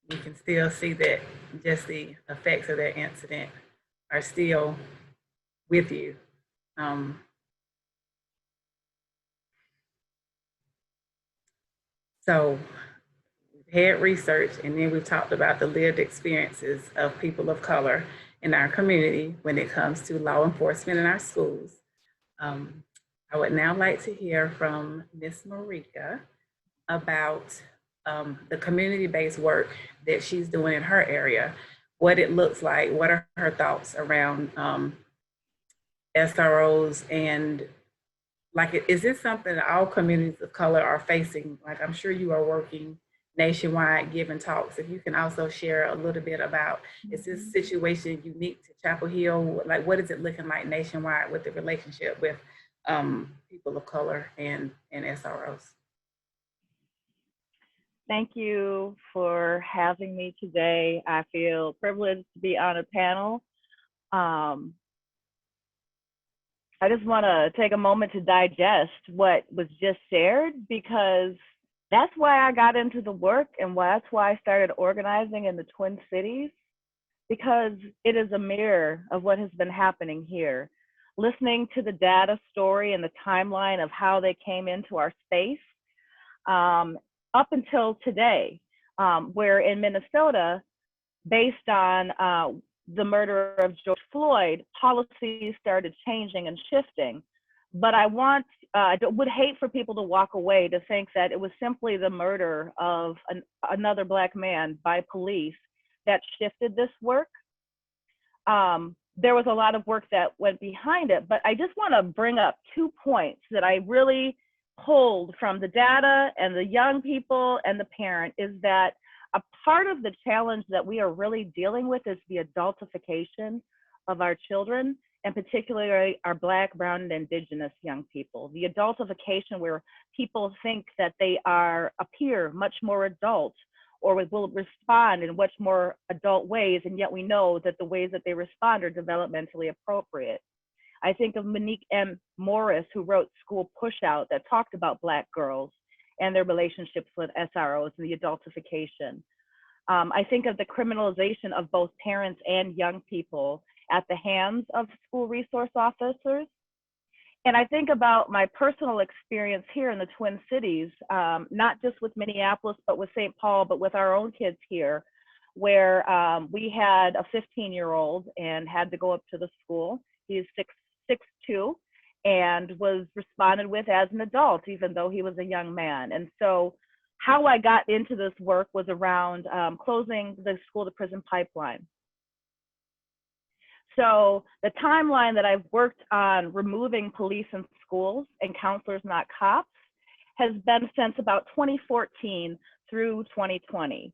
we can still see that just the effects of that incident are still with you. So we've had research, and then we've talked about the lived experiences of people of color in our community when it comes to law enforcement in our schools. I would now like to hear from Ms. Marika about the community-based work that she's doing in her area, what it looks like, what are her thoughts around SROs, and like, is this something that all communities of color are facing? Like, I'm sure you are working nationwide, giving talks. If you can also share a little bit about, is this situation unique to Chapel Hill? Like, what is it looking like nationwide with the relationship with people of color and SROs? Thank you for having me today. I feel privileged to be on a panel. I just want to take a moment to digest what was just shared, because that's why I got into the work, and that's why I started organizing in the Twin Cities, because it is a mirror of what has been happening here. Listening to the data story and the timeline of how they came into our space, up until today, where in Minnesota, based on the murder of George Floyd, policies started changing and shifting. But I would hate for people to walk away to think that it was simply the murder of another Black man by police that shifted this work. There was a lot of work that went behind it, but I just want to bring up 2 points that I really pulled from the data and the young people and the parent, is that a part of the challenge that we are really dealing with is the adultification of our children, and particularly our Black, Brown, and Indigenous young people. The adultification where people think that they appear much more adult or will respond in much more adult ways, and yet we know that the ways that they respond are developmentally appropriate. I think of Monique M. Morris, who wrote School Pushout, that talked about Black girls and their relationships with SROs and the adultification. I think of the criminalization of both parents and young people at the hands of school resource officers. And I think about my personal experience here in the Twin Cities, not just with Minneapolis, but with St. Paul, but with our own kids here, where we had a 15-year-old and had to go up to the school. He's 6'2", and was responded with as an adult, even though he was a young man. And so how I got into this work was around closing the school to prison pipeline. So the timeline that I've worked on removing police in schools and counselors not cops has been since about 2014 through 2020.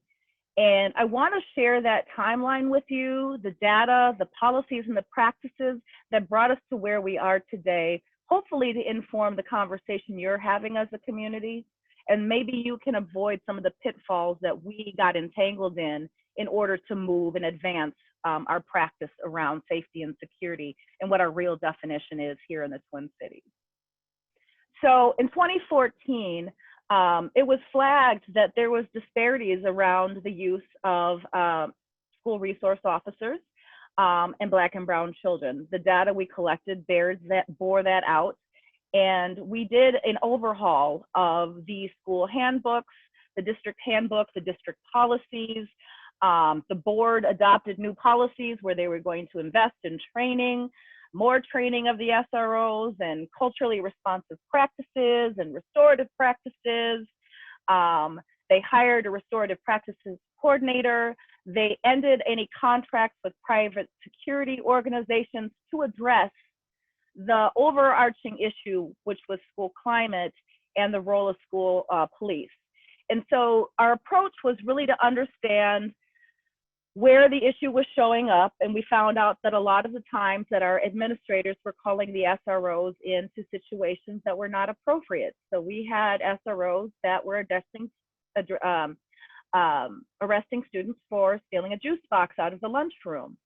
And I want to share that timeline with you, the data, the policies, and the practices that brought us to where we are today, hopefully to inform the conversation you're having as a community. And maybe you can avoid some of the pitfalls that we got entangled in order to move and advance our practice around safety and security and what our real definition is here in the Twin Cities. So in 2014, it was flagged that there was disparities around the use of school resource officers and Black and Brown children. The data we collected bore that out. And we did an overhaul of the school handbooks, the district handbook, the district policies. The board adopted new policies where they were going to invest in training, more training of the SROs and culturally responsive practices and restorative practices. They hired a restorative practices coordinator. They ended any contracts with private security organizations to address the overarching issue, which was school climate and the role of school police. And so our approach was really to understand where the issue was showing up, and we found out that a lot of the times that our administrators were calling the SROs into situations that were not appropriate. So we had SROs that were arresting students for stealing a juice box out of the lunchroom.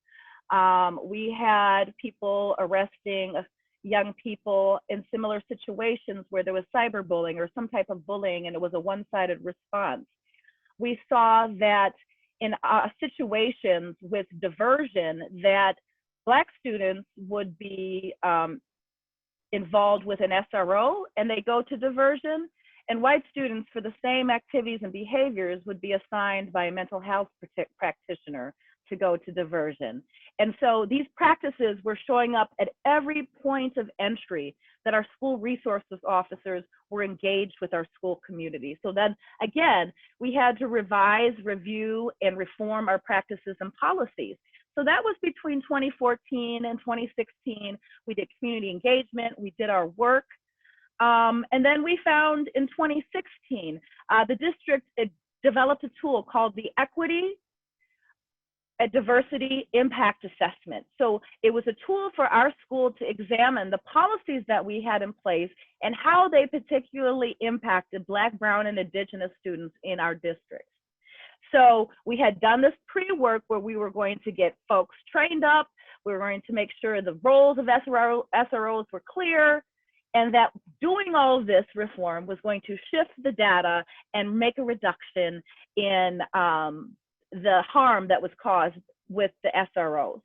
We had people arresting young people in similar situations where there was cyberbullying or some type of bullying and it was a one-sided response. We saw that in situations with diversion that Black students would be involved with an SRO and they go to diversion, and white students for the same activities and behaviors would be assigned by a mental health practitioner to go to diversion. And so these practices were showing up at every point of entry that our school resources officers were engaged with our school community. So then again, we had to revise, review, and reform our practices and policies. So that was between 2014 and 2016. We did community engagement, we did our work. And then we found in 2016, the district developed a tool called the Equity a Diversity Impact Assessment. So it was a tool for our school to examine the policies that we had in place and how they particularly impacted Black, Brown, and Indigenous students in our districts. So we had done this pre-work where we were going to get folks trained up, we were going to make sure the roles of SROs were clear, and that doing all of this reform was going to shift the data and make a reduction in the harm that was caused with the SROs.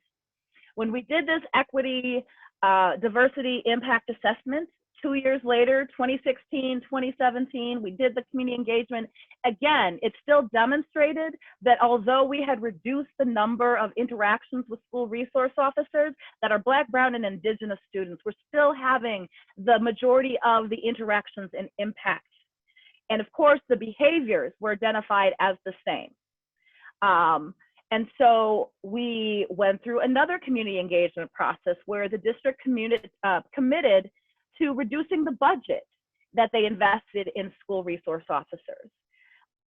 When we did this equity, diversity impact assessment 2 years later, 2016, 2017, we did the community engagement. Again, it still demonstrated that although we had reduced the number of interactions with school resource officers, that our Black, Brown, and Indigenous students were still having the majority of the interactions and impact. And of course, the behaviors were identified as the same. And so we went through another community engagement process where the district committed to reducing the budget that they invested in school resource officers.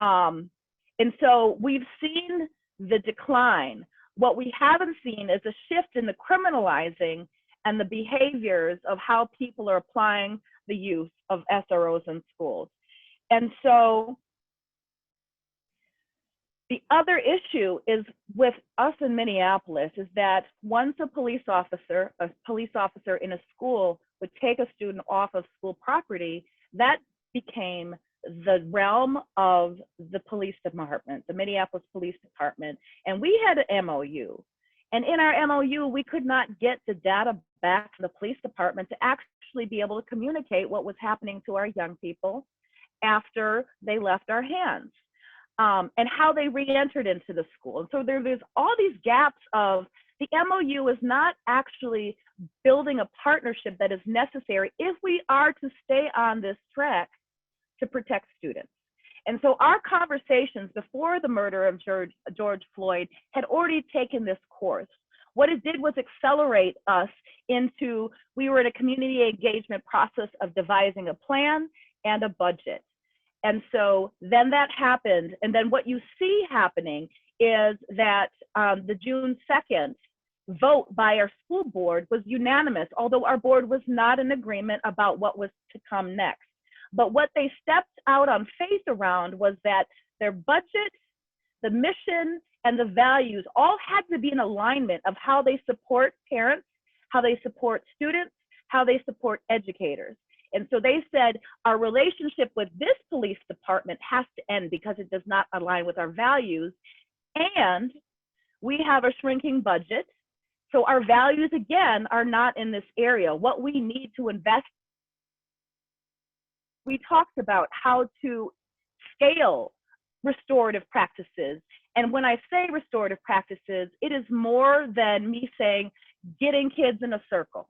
And so we've seen the decline. What we haven't seen is a shift in the criminalizing and the behaviors of how people are applying the use of SROs in schools. And so the other issue is with us in Minneapolis is that once a police officer in a school would take a student off of school property, that became the realm of the police department, the Minneapolis Police Department. And we had an MOU. And in our MOU, we could not get the data back to the police department to actually be able to communicate what was happening to our young people after they left our hands. And how they re-entered into the school. And so there's all these gaps of the MOU is not actually building a partnership that is necessary if we are to stay on this track to protect students. And so our conversations before the murder of George Floyd had already taken this course. What it did was accelerate us into, we were in a community engagement process of devising a plan and a budget. And so then that happened. And then what you see happening is that the June 2nd vote by our school board was unanimous, although our board was not in agreement about what was to come next. But what they stepped out on faith around was that their budget, the mission, and the values all had to be in alignment of how they support parents, how they support students, how they support educators. And so they said, our relationship with this police department has to end because it does not align with our values. And we have a shrinking budget. So our values, again, are not in this area. What we need to invest. We talked about how to scale restorative practices. And when I say restorative practices, it is more than me saying getting kids in a circle.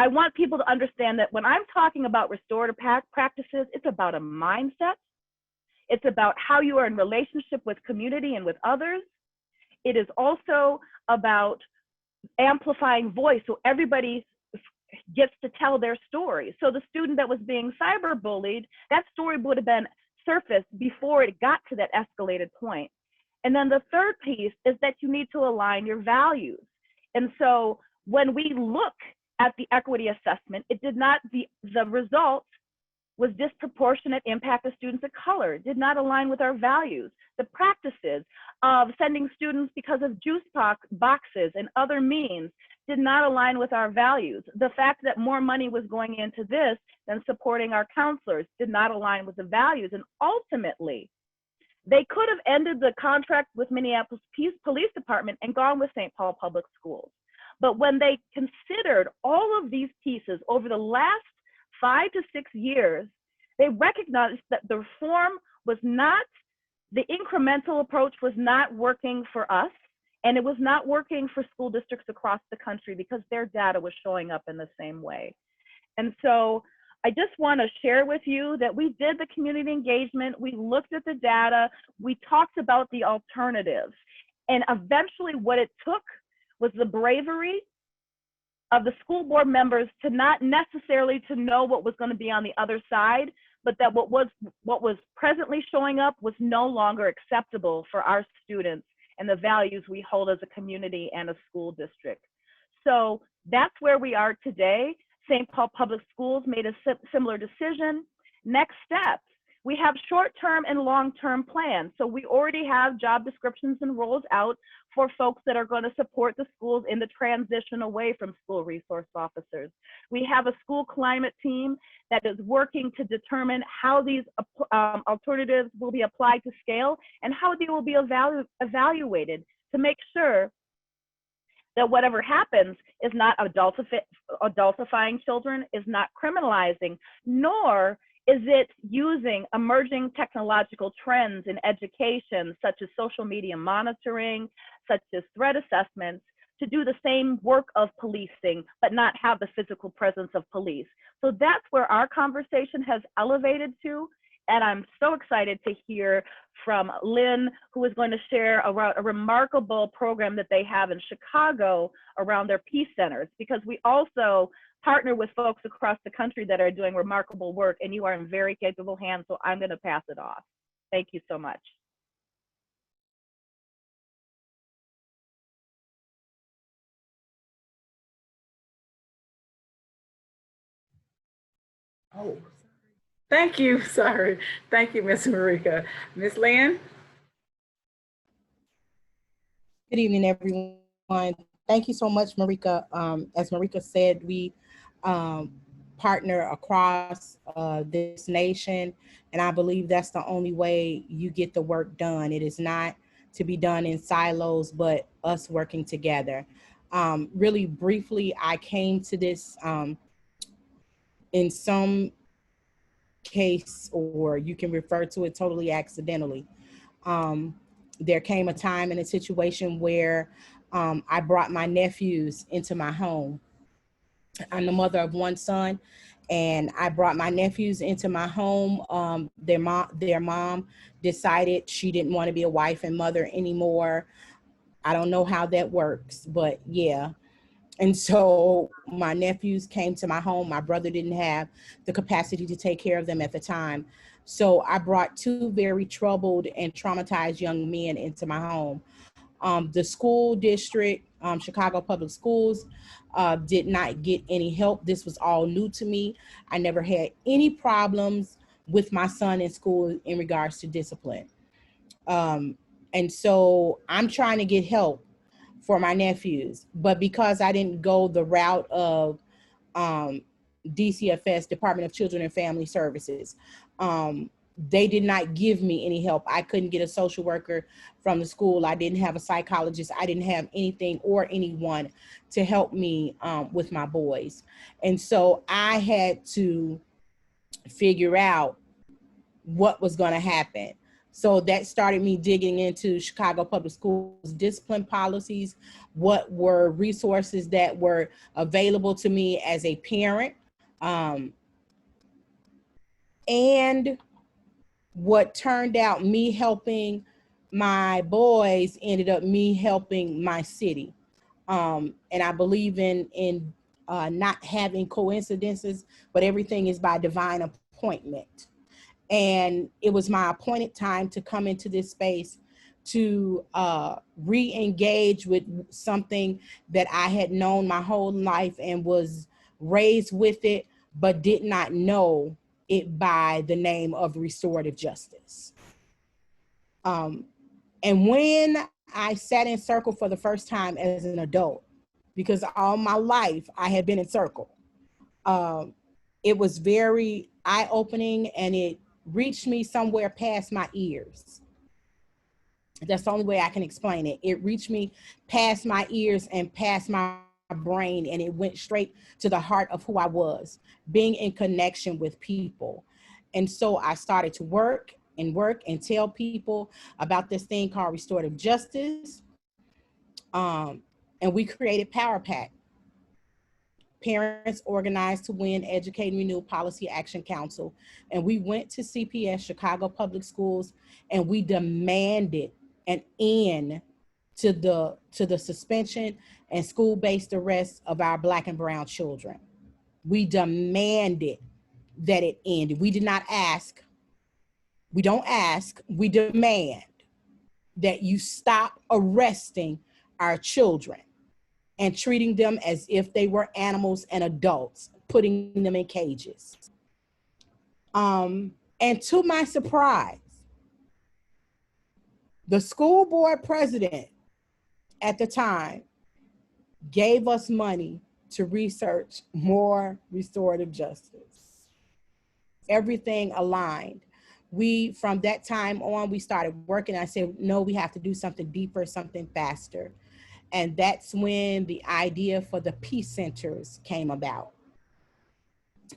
I want people to understand that when I'm talking about restorative practices, it's about a mindset. It's about how you are in relationship with community and with others. It is also about amplifying voice so everybody gets to tell their story. So the student that was being cyberbullied, that story would have been surfaced before it got to that escalated point. And then the third piece is that you need to align your values. And so when we look at the equity assessment, it did not, the result was disproportionate impact of students of color, did not align with our values. The practices of sending students because of juice boxes and other means did not align with our values. The fact that more money was going into this than supporting our counselors did not align with the values. And ultimately, they could have ended the contract with Minneapolis Police Department and gone with St. Paul Public Schools. But when they considered all of these pieces over the last 5 to 6 years, they recognized that the reform was not, the incremental approach was not working for us, and it was not working for school districts across the country because their data was showing up in the same way. And so I just want to share with you that we did the community engagement, we looked at the data, we talked about the alternatives, and eventually what it took was the bravery of the school board members to not necessarily to know what was going to be on the other side, but that what was presently showing up was no longer acceptable for our students and the values we hold as a community and a school district. So that's where we are today. St. Paul Public Schools made a similar decision. Next steps, we have short-term and long-term plans. So we already have job descriptions and roles out for folks that are going to support the schools in the transition away from school resource officers. We have a school climate team that is working to determine how these alternatives will be applied to scale and how they will be evaluated to make sure that whatever happens is not adultifying children, is not criminalizing, nor is it using emerging technological trends in education, such as social media monitoring, such as threat assessments, to do the same work of policing, but not have the physical presence of police. So that's where our conversation has elevated to. And I'm so excited to hear from Lynn, who is going to share a remarkable program that they have in Chicago around their peace centers, because we also partner with folks across the country that are doing remarkable work, and you are in very capable hands, so I'm going to pass it off. Thank you so much. Oh, thank you. Sorry. Thank you, Ms. Marika. Ms. Lynn? Good evening, everyone. Thank you so much, Marika. As Marika said, we partner across this nation, and I believe that's the only way you get the work done. It is not to be done in silos, but us working together. Really briefly, I came to this in some case, or you can refer to it totally accidentally. There came a time in a situation where I brought my nephews into my home. I'm the mother of one son, and I brought my nephews into my home. Their mom decided she didn't want to be a wife and mother anymore. I don't know how that works, but yeah. And so my nephews came to my home. My brother didn't have the capacity to take care of them at the time. So I brought two very troubled and traumatized young men into my home. The school district, Chicago Public Schools, did not get any help. This was all new to me. I never had any problems with my son in school in regards to discipline. And so I'm trying to get help for my nephews, but because I didn't go the route of DCFS, Department of Children and Family Services, they did not give me any help. I couldn't get a social worker from the school. I didn't have a psychologist. I didn't have anything or anyone to help me with my boys. And so I had to figure out what was going to happen. So that started me digging into Chicago Public Schools discipline policies, what were resources that were available to me as a parent, and what turned out me helping my boys ended up me helping my city. And I believe in not having coincidences, but everything is by divine appointment. And it was my appointed time to come into this space to re-engage with something that I had known my whole life and was raised with it, but did not know it by the name of restorative justice. And when I sat in circle for the first time as an adult, because all my life I had been in circle, it was very eye-opening, and it reached me somewhere past my ears. That's the only way I can explain it. It reached me past my ears and past my brain, and it went straight to the heart of who I was, being in connection with people. And so I started to work and tell people about this thing called restorative justice. And we created Power Pack. Parents Organized to Win Educate and Renew Policy Action Council. And we went to CPS, Chicago Public Schools, and we demanded an end to the suspension and school-based arrest of our Black and brown children. We demanded that it ended. We did not ask. We don't ask, we demand that you stop arresting our children and treating them as if they were animals and adults, putting them in cages. And to my surprise, the school board president at the time gave us money to research more restorative justice. Everything aligned. From that time on, we started working. I said, no, we have to do something deeper, something faster. And that's when the idea for the Peace Centers came about.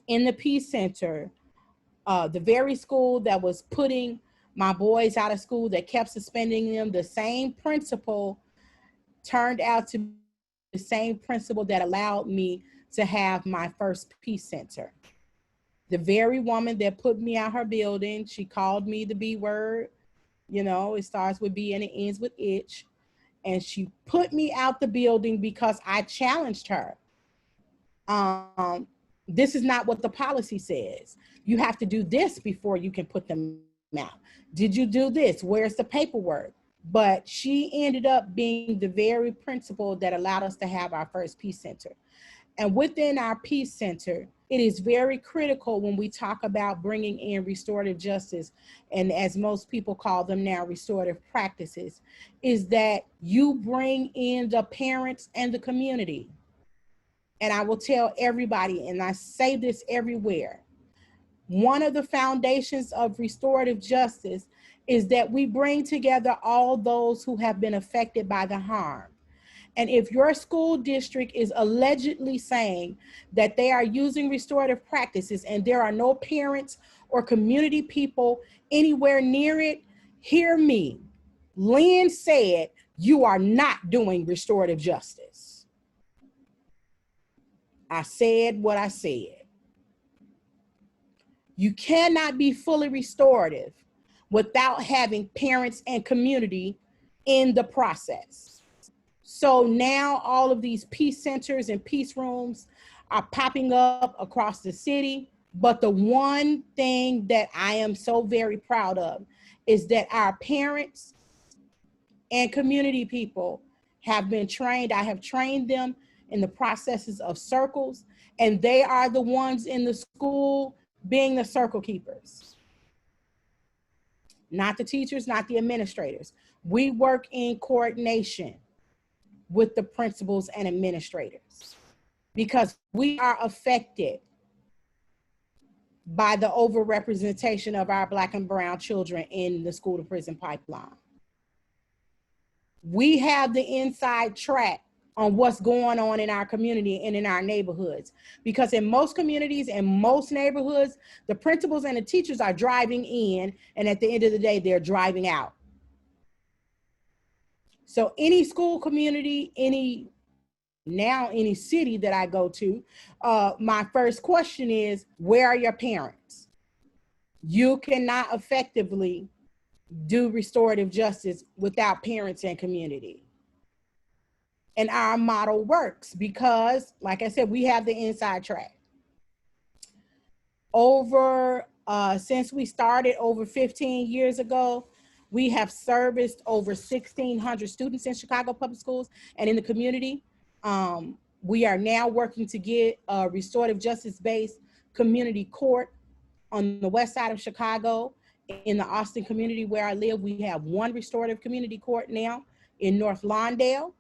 In the Peace Center, the very school that was putting my boys out of school, that kept suspending them, the same principal turned out to be the same principal that allowed me to have my first Peace Center. The very woman that put me out her building, she called me the B word. You know, it starts with B and it ends with itch. And she put me out the building because I challenged her. This is not what the policy says. You have to do this before you can put them out. Did you do this? Where's the paperwork? But she ended up being the very principal that allowed us to have our first Peace Center. And within our Peace Center, it is very critical when we talk about bringing in restorative justice, and as most people call them now, restorative practices, is that you bring in the parents and the community. And I will tell everybody, and I say this everywhere, one of the foundations of restorative justice is that we bring together all those who have been affected by the harm. And if your school district is allegedly saying that they are using restorative practices and there are no parents or community people anywhere near it, hear me. Lynn said, you are not doing restorative justice. I said what I said. You cannot be fully restorative without having parents and community in the process. So now all of these peace centers and peace rooms are popping up across the city. But the one thing that I am so very proud of is that our parents and community people have been trained. I have trained them in the processes of circles, and they are the ones in the school being the circle keepers. Not the teachers, not the administrators. We work in coordination with the principals and administrators because we are affected by the overrepresentation of our Black and brown children in the school to prison pipeline. We have the inside track on what's going on in our community and in our neighborhoods. Because in most communities and most neighborhoods, the principals and the teachers are driving in, and at the end of the day, they're driving out. So any school community, any city that I go to, my first question is, where are your parents? You cannot effectively do restorative justice without parents and community. And our model works because, like I said, we have the inside track. Since we started over 15 years ago, we have serviced over 1,600 students in Chicago Public Schools and in the community. We are now working to get a restorative justice-based community court on the west side of Chicago. In the Austin community where I live, we have one restorative community court now in North Lawndale.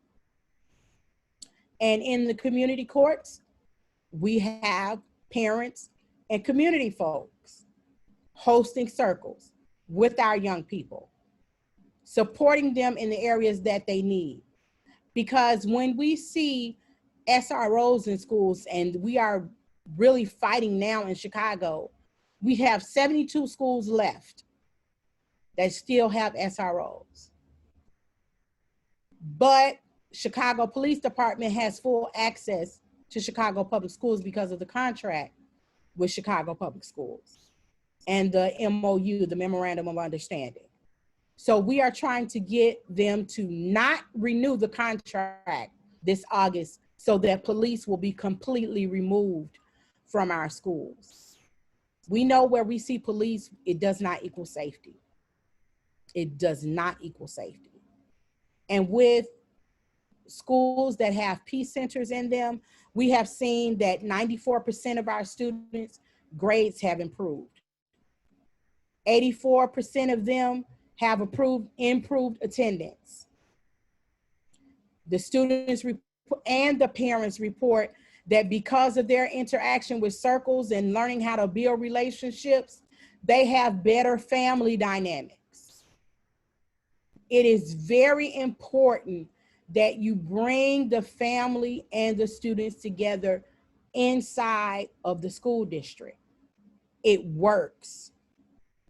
And in the community courts, we have parents and community folks hosting circles with our young people, supporting them in the areas that they need. Because when we see SROs in schools, and we are really fighting now in Chicago, we have 72 schools left that still have SROs. But Chicago Police Department has full access to Chicago Public Schools because of the contract with Chicago Public Schools and the MOU, the Memorandum of Understanding. So we are trying to get them to not renew the contract this August so that police will be completely removed from our schools. We know where we see police, it does not equal safety. It does not equal safety. And with schools that have peace centers in them, we have seen that 94% of our students' grades have improved. 84% of them have improved attendance. The students and the parents report that because of their interaction with circles and learning how to build relationships, they have better family dynamics. It is very important that you bring the family and the students together inside of the school district. It works.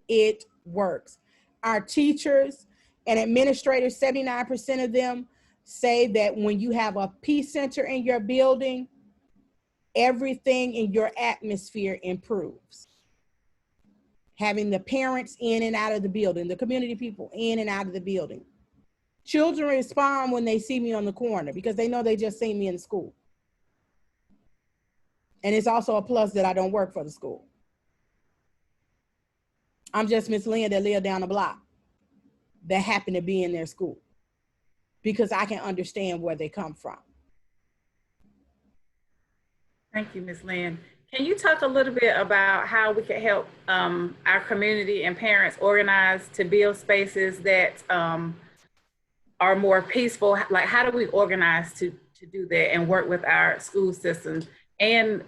It works. Our teachers and administrators, 79% of them say that when you have a peace center in your building, everything in your atmosphere improves. Having the parents in and out of the building, the community people in and out of the building. Children respond when they see me on the corner because they know they just seen me in school. And it's also a plus that I don't work for the school. I'm just Miss Lynn that lived down the block that happened to be in their school because I can understand where they come from. Thank you, Ms. Lynn. Can you talk a little bit about how we can help our community and parents organize to build spaces that are more peaceful? Like, how do we organize to do that and work with our school system and,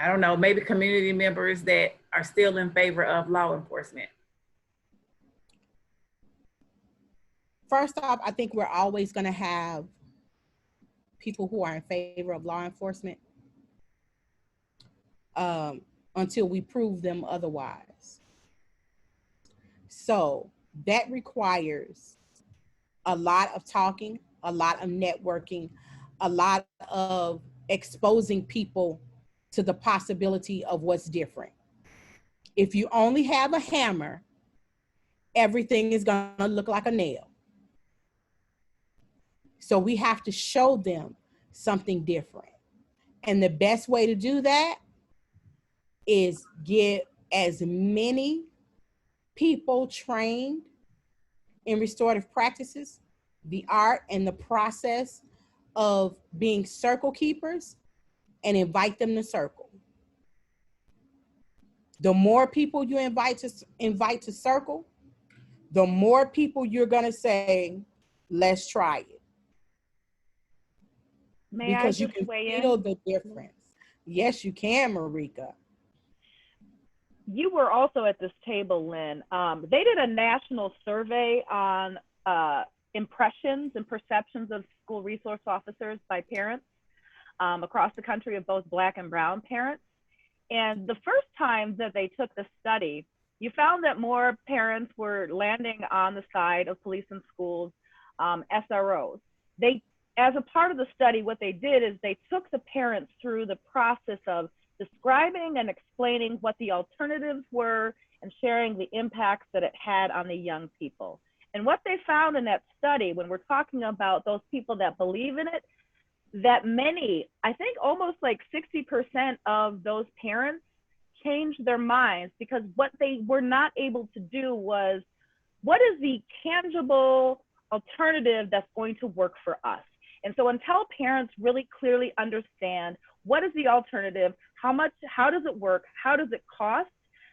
I don't know, maybe community members that are still in favor of law enforcement? First off, I think we're always going to have people who are in favor of law enforcement until we prove them otherwise. So that requires a lot of talking, a lot of networking, a lot of exposing people to the possibility of what's different. If you only have a hammer, everything is going to look like a nail. So we have to show them something different. And the best way to do that is get as many people trained in restorative practices, the art and the process of being circle keepers, and invite them to circle. The more people you invite to circle, the more people you're gonna say, let's try it. Because you can feel the difference. Yes, you can, Marika. You were also at this table, Lynn. They did a national survey on impressions and perceptions of school resource officers by parents across the country of both Black and Brown parents. And the first time that they took the study, you found that more parents were landing on the side of police and schools, SROs. As a part of the study, what they did is they took the parents through the process of describing and explaining what the alternatives were and sharing the impacts that it had on the young people. And what they found in that study, when we're talking about those people that believe in it, that many, I think almost like 60% of those parents changed their minds because what they were not able to do was, what is the tangible alternative that's going to work for us? And so until parents really clearly understand what is the alternative, how does it work, how does it cost,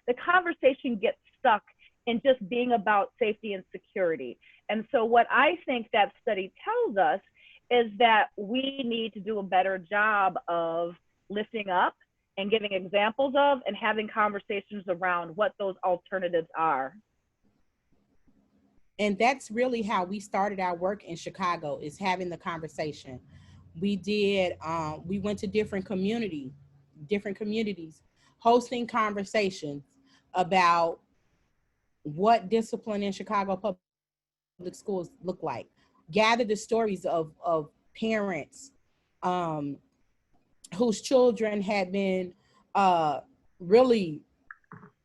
the conversation gets stuck in just being about safety and security. And so what I think that study tells us is that we need to do a better job of lifting up and giving examples of and having conversations around what those alternatives are. And that's really how we started our work in Chicago, is having the conversation. We went to different communities, hosting conversations about what discipline in Chicago public schools look like. Gathered the stories of parents whose children had been really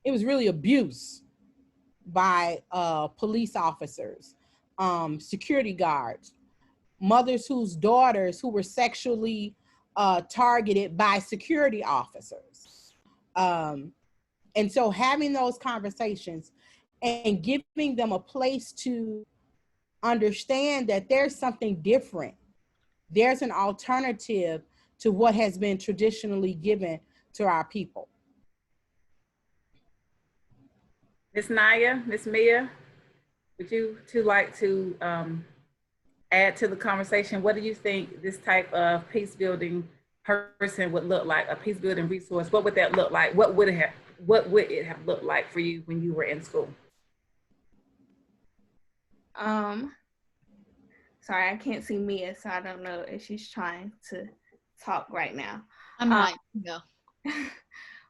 abused by police officers, security guards, mothers whose daughters who were sexually targeted by security officers. And so having those conversations and giving them a place to understand that there's something different. There's an alternative to what has been traditionally given to our people. Ms. Naya, Ms. Mia, would you two like to add to the conversation? What do you think this type of peace building person would look like, a peace building resource? What would that look like? What would it have looked like for you when you were in school? Sorry, I can't see Mia, so I don't know if she's trying to talk right now. I'm not. No.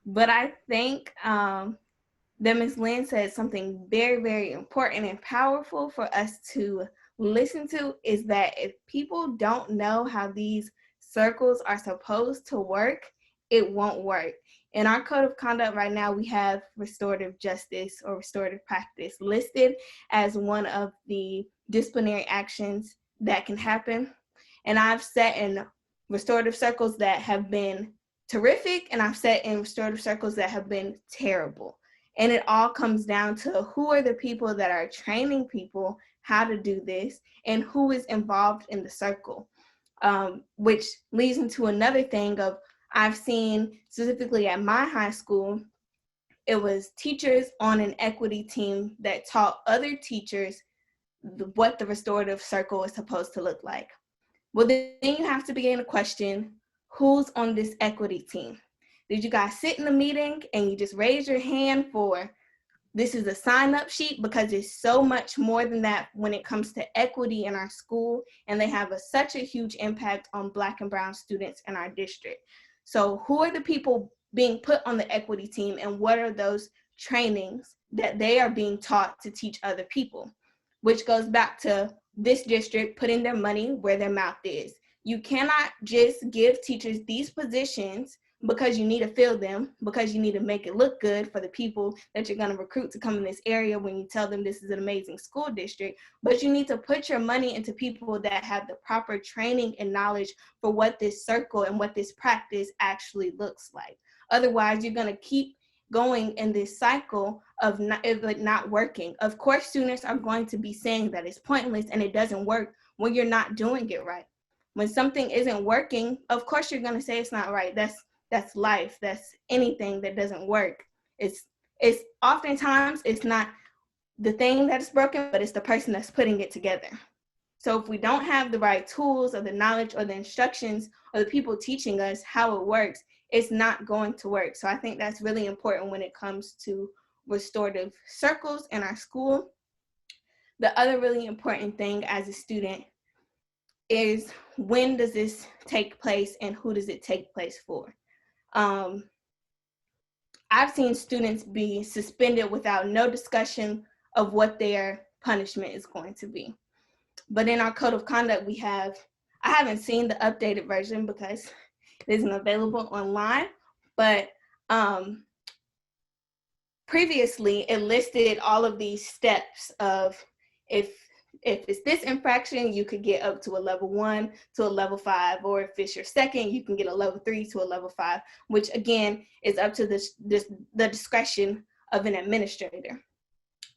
But I think that Ms. Lynn said something very, very important and powerful for us to listen to, is that if people don't know how these circles are supposed to work, it won't work. In our code of conduct right now, we have restorative justice or restorative practice listed as one of the disciplinary actions that can happen. And I've sat in restorative circles that have been terrific, and I've sat in restorative circles that have been terrible. And it all comes down to who are the people that are training people how to do this and who is involved in the circle, which leads into another thing of, I've seen specifically at my high school, it was teachers on an equity team that taught other teachers what the restorative circle is supposed to look like. Well, then you have to begin to question, who's on this equity team? Did you guys sit in a meeting and you just raise your hand for, this is a sign-up sheet? Because it's so much more than that when it comes to equity in our school, and they have such a huge impact on Black and Brown students in our district. So who are the people being put on the equity team, and what are those trainings that they are being taught to teach other people? Which goes back to this district putting their money where their mouth is. You cannot just give teachers these positions because you need to fill them, because you need to make it look good for the people that you're going to recruit to come in this area when you tell them this is an amazing school district. But you need to put your money into people that have the proper training and knowledge for what this circle and what this practice actually looks like. Otherwise, you're going to keep going in this cycle of not working. Of course, students are going to be saying that it's pointless and it doesn't work when you're not doing it right. When something isn't working, of course you're going to say it's not right. That's life. That's anything that doesn't work. It's oftentimes it's not the thing that's broken, but it's the person that's putting it together. So if we don't have the right tools or the knowledge or the instructions or the people teaching us how it works, it's not going to work. So I think that's really important when it comes to restorative circles in our school. The other really important thing as a student is, when does this take place and who does it take place for? I've seen students be suspended without no discussion of what their punishment is going to be. But in our code of conduct, we have, I haven't seen the updated version because it isn't available online, but previously it listed all of these steps of, if it's this infraction, you could get up to a level 1 to a level 5, or if it's your second, you can get a level 3 to a level 5, which again is up to the discretion of an administrator.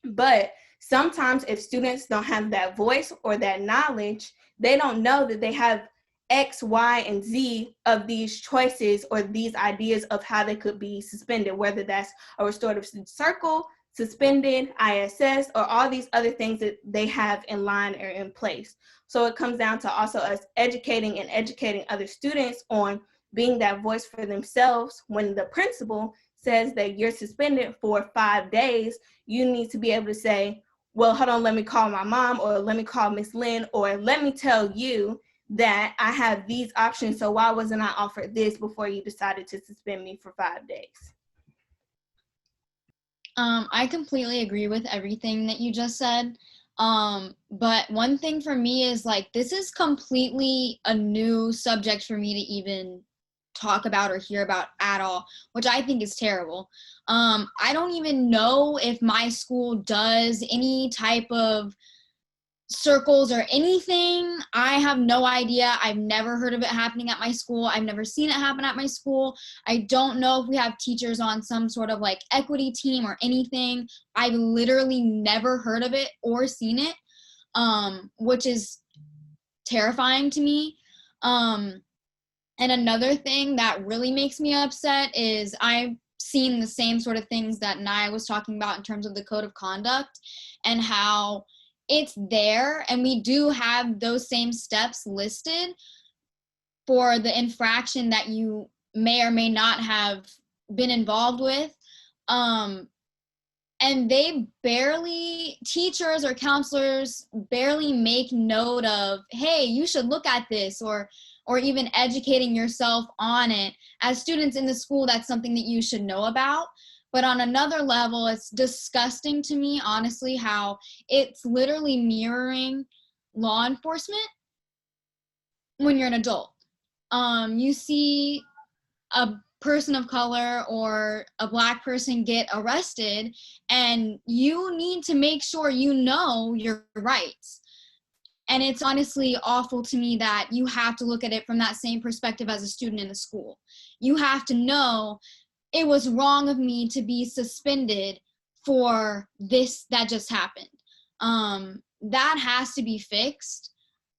But sometimes if students don't have that voice or that knowledge, they don't know that they have X, Y, and Z of these choices or these ideas of how they could be suspended, whether that's a restorative circle, suspended, ISS, or all these other things that they have in line or in place. So it comes down to also us educating other students on being that voice for themselves. When the principal says that you're suspended for 5 days, you need to be able to say, well, hold on, let me call my mom, or let me call Miss Lynn, or let me tell you that I have these options, so why wasn't I offered this before you decided to suspend me for 5 days? I completely agree with everything that you just said. But one thing for me is, like, this is completely a new subject for me to even talk about or hear about at all, which I think is terrible. I don't even know if my school does any type of circles or anything. I have no idea. I've never heard of it happening at my school. I've never seen it happen at my school. I don't know if we have teachers on some sort of like equity team or anything. I've literally never heard of it or seen it, which is terrifying to me. And another thing that really makes me upset is I've seen the same sort of things that Naya was talking about in terms of the code of conduct, and how it's there, and we do have those same steps listed for the infraction that you may or may not have been involved with. And and they barely, teachers or counselors barely make note of, hey, you should look at this, or even educating yourself on it. As students in the school, that's something that you should know about. But on another level, it's disgusting to me, honestly, how it's literally mirroring law enforcement when you're an adult. You see a person of color or a Black person get arrested, and you need to make sure you know your rights. And it's honestly awful to me that you have to look at it from that same perspective as a student in a school. You have to know it was wrong of me to be suspended for this that just happened. That has to be fixed,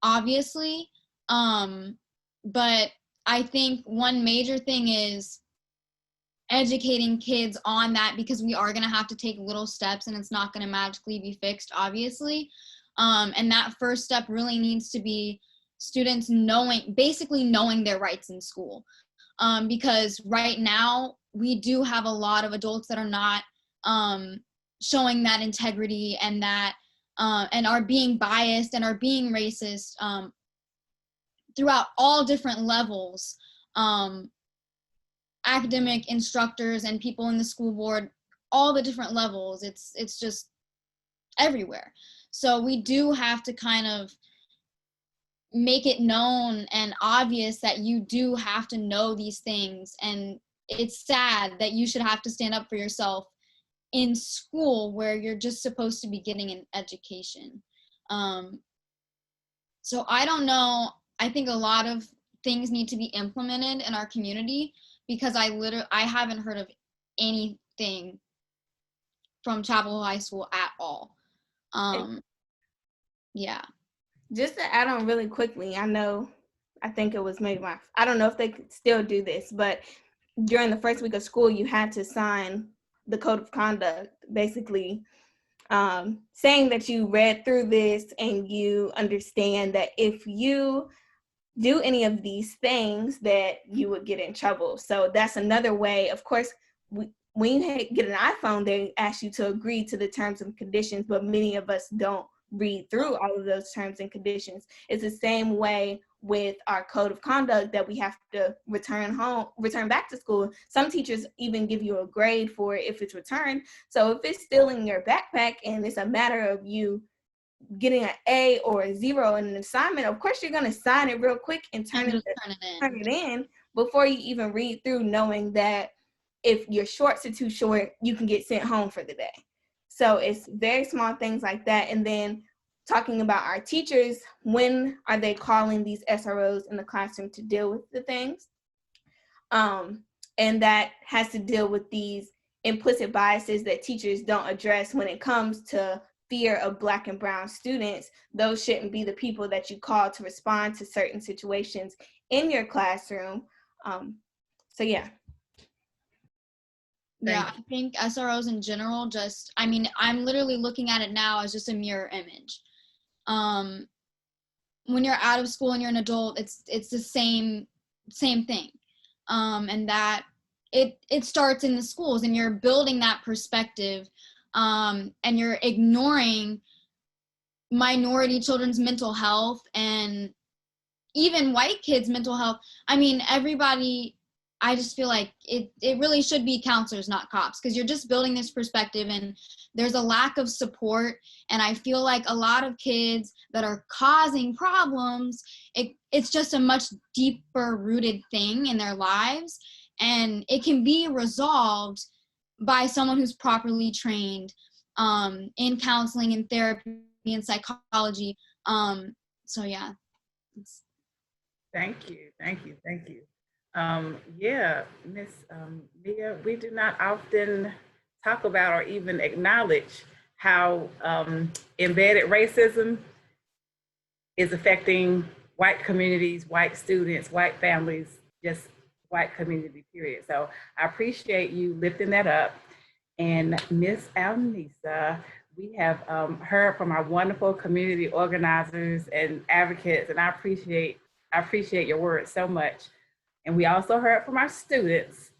obviously. But I think one major thing is educating kids on that, because we are going to have to take little steps and it's not going to magically be fixed, obviously. And that first step really needs to be students basically knowing their rights in school. Because right now we do have a lot of adults that are not showing that integrity, and that and are being biased and are being racist throughout all different levels. Academic instructors and people in the school board, all the different levels. It's just everywhere. So we do have to kind of make it known and obvious that you do have to know these things. And it's sad that you should have to stand up for yourself in school, where you're just supposed to be getting an education. So I don't know. I think a lot of things need to be implemented in our community, because I haven't heard of anything from Chapel Hill High School at all. Yeah. Just to add on really quickly, I think it was maybe I don't know if they could still do this, but during the first week of school, you had to sign the code of conduct, basically saying that you read through this and you understand that if you do any of these things, that you would get in trouble. So that's another way. Of course, when you get an iPhone, they ask you to agree to the terms and conditions, but many of us don't read through all of those terms and conditions. It's the same way with our code of conduct, that we have to return back to school. Some teachers even give you a grade for it if it's returned. So if it's still in your backpack and it's a matter of you getting an A or a 0 in an assignment, of course you're going to sign it real quick and turn it in before you even read through, knowing that if your shorts are too short, you can get sent home for the day. So it's very small things like that. And then talking about our teachers, when are they calling these SROs in the classroom to deal with the things? And that has to deal with these implicit biases that teachers don't address when it comes to fear of Black and brown students. Those shouldn't be the people that you call to respond to certain situations in your classroom. So yeah. Yeah, I think SROs in general I'm literally looking at it now as just a mirror image. When you're out of school and you're an adult, it's the same thing. And that it starts in the schools, and you're building that perspective, and you're ignoring minority children's mental health and even white kids' mental health. I mean, everybody, I just feel like it really should be counselors, not cops, because you're just building this perspective, and there's a lack of support. And I feel like a lot of kids that are causing problems, it's just a much deeper rooted thing in their lives, and it can be resolved by someone who's properly trained in counseling and therapy and psychology. So yeah. Thank you. Yeah, Miss Mia, we do not often talk about or even acknowledge how embedded racism is affecting white communities, white students, white families, just white community, period. So I appreciate you lifting that up. And Miss Alnisa, we have heard from our wonderful community organizers and advocates, and I appreciate your words so much. And we also heard from our students.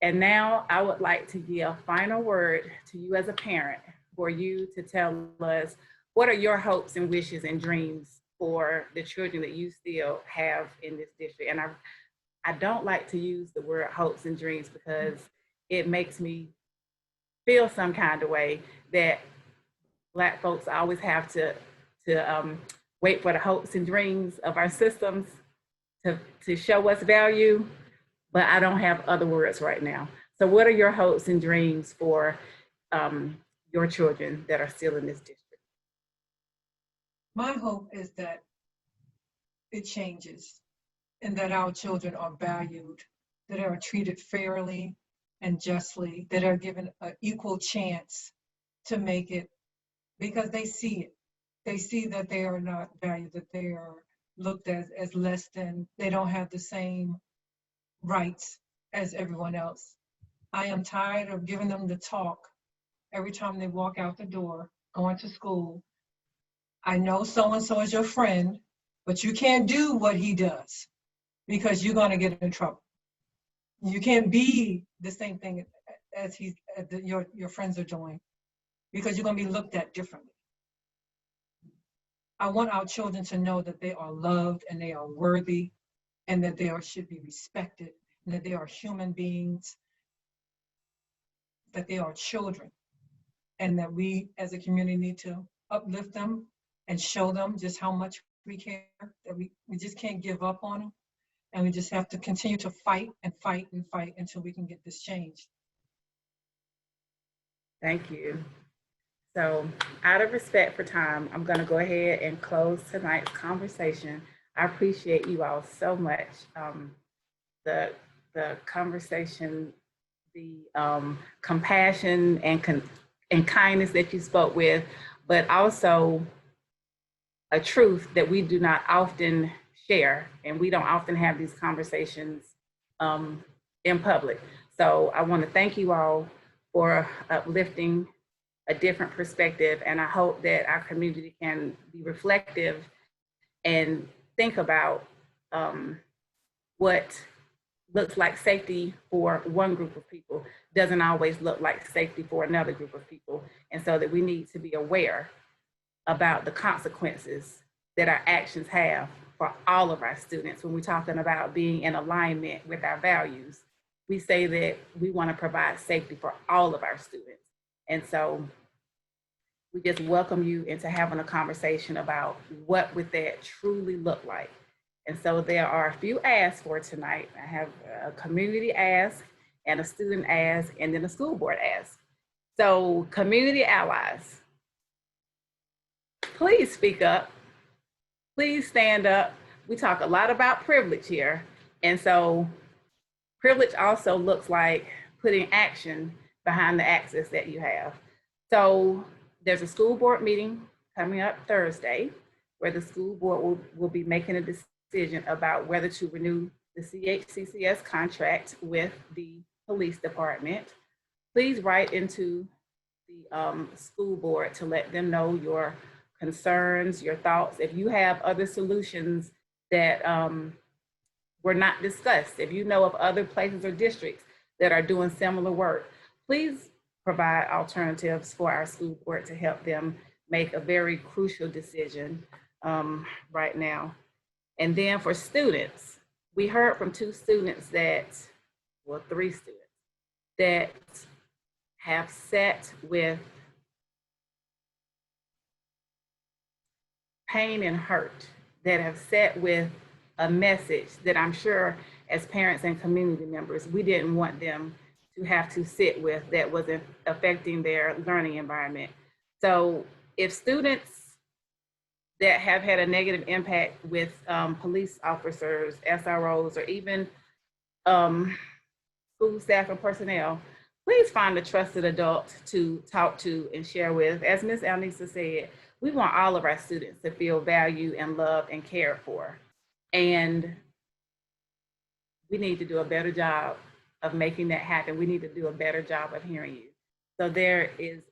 And now I would like to give a final word to you as a parent for you to tell us what are your hopes and wishes and dreams for the children that you still have in this district. And I don't like to use the word hopes and dreams because it makes me feel some kind of way that Black folks always have to wait for the hopes and dreams of our systems to show us value, but I don't have other words right now. So what are your hopes and dreams for your children that are still in this district? My hope is that it changes and that our children are valued, that are treated fairly and justly, that are given an equal chance to make it, because they see it. They see that they are not valued, that they are looked at as less than, they don't have the same rights as everyone else. I am tired of giving them the talk every time they walk out the door, going to school. I know so-and-so is your friend, but you can't do what he does because you're gonna get in trouble. You can't be the same thing as your friends are doing because you're gonna be looked at differently. I want our children to know that they are loved and they are worthy and that they should be respected and that they are human beings, that they are children, and that we as a community need to uplift them and show them just how much we care, that we just can't give up on them. And we just have to continue to fight and fight and fight until we can get this changed. Thank you. So out of respect for time, I'm going to go ahead and close tonight's conversation. I appreciate you all so much. The conversation, the compassion and kindness that you spoke with, but also a truth that we do not often share, and we don't often have these conversations in public. So I want to thank you all for uplifting a different perspective, and I hope that our community can be reflective and think about what looks like safety for one group of people doesn't always look like safety for another group of people, and so that we need to be aware about the consequences that our actions have for all of our students. When we're talking about being in alignment with our values, we say that we want to provide safety for all of our students. And so we just welcome you into having a conversation about what would that truly look like. And so there are a few asks for tonight. I have a community ask and a student ask and then a school board ask. So community allies, please speak up. Please stand up. We talk a lot about privilege here. And so privilege also looks like putting action behind the access that you have. So there's a school board meeting coming up Thursday where the school board will be making a decision about whether to renew the CHCCS contract with the police department. Please write into the school board to let them know your concerns, your thoughts. If you have other solutions that were not discussed, if you know of other places or districts that are doing similar work, please provide alternatives for our school board to help them make a very crucial decision right now. And then for students, we heard from two students three students that have sat with pain and hurt, that have sat with a message that I'm sure as parents and community members, we didn't want them to have to sit with, that was affecting their learning environment. So if students that have had a negative impact with police officers, SROs, or even school staff and personnel, please find a trusted adult to talk to and share with. As Ms. Alnisa said, we want all of our students to feel valued and loved and cared for. And we need to do a better job of making that happen. We need to do a better job of hearing you. So there is,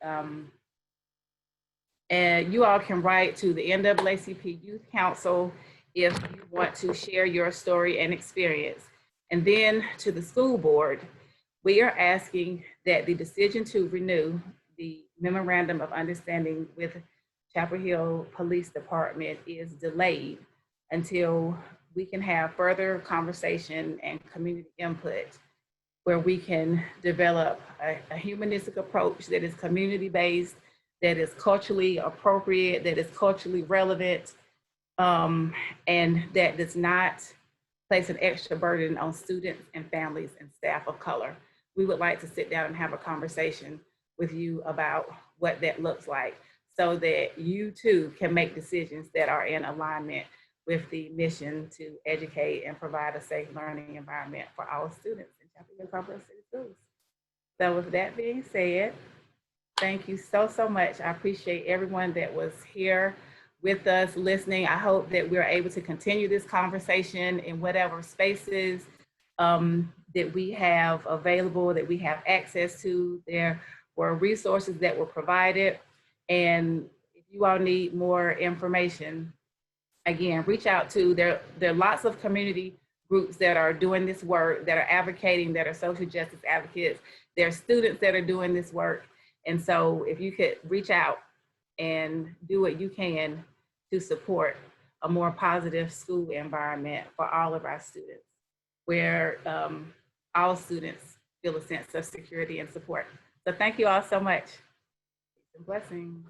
and you all can write to the NAACP Youth Council if you want to share your story and experience. And then to the school board, We are asking that the decision to renew the memorandum of understanding with Chapel Hill Police Department is delayed until we can have further conversation and community input where we can develop a humanistic approach that is community-based, that is culturally appropriate, that is culturally relevant, and that does not place an extra burden on students and families and staff of color. We would like to sit down and have a conversation with you about what that looks like so that you too can make decisions that are in alignment with the mission to educate and provide a safe learning environment for all students in Chapel Hill-Carrboro City Schools. So with that being said, thank you so much. I appreciate everyone that was here with us listening. I hope that we're able to continue this conversation in whatever spaces that we have available, that we have access to. There were resources that were provided. And if you all need more information, again, reach out to, there are lots of community groups that are doing this work, that are advocating, that are social justice advocates. There are students that are doing this work. And so if you could reach out and do what you can to support a more positive school environment for all of our students, where all students feel a sense of security and support. So thank you all so much. Peace and blessings.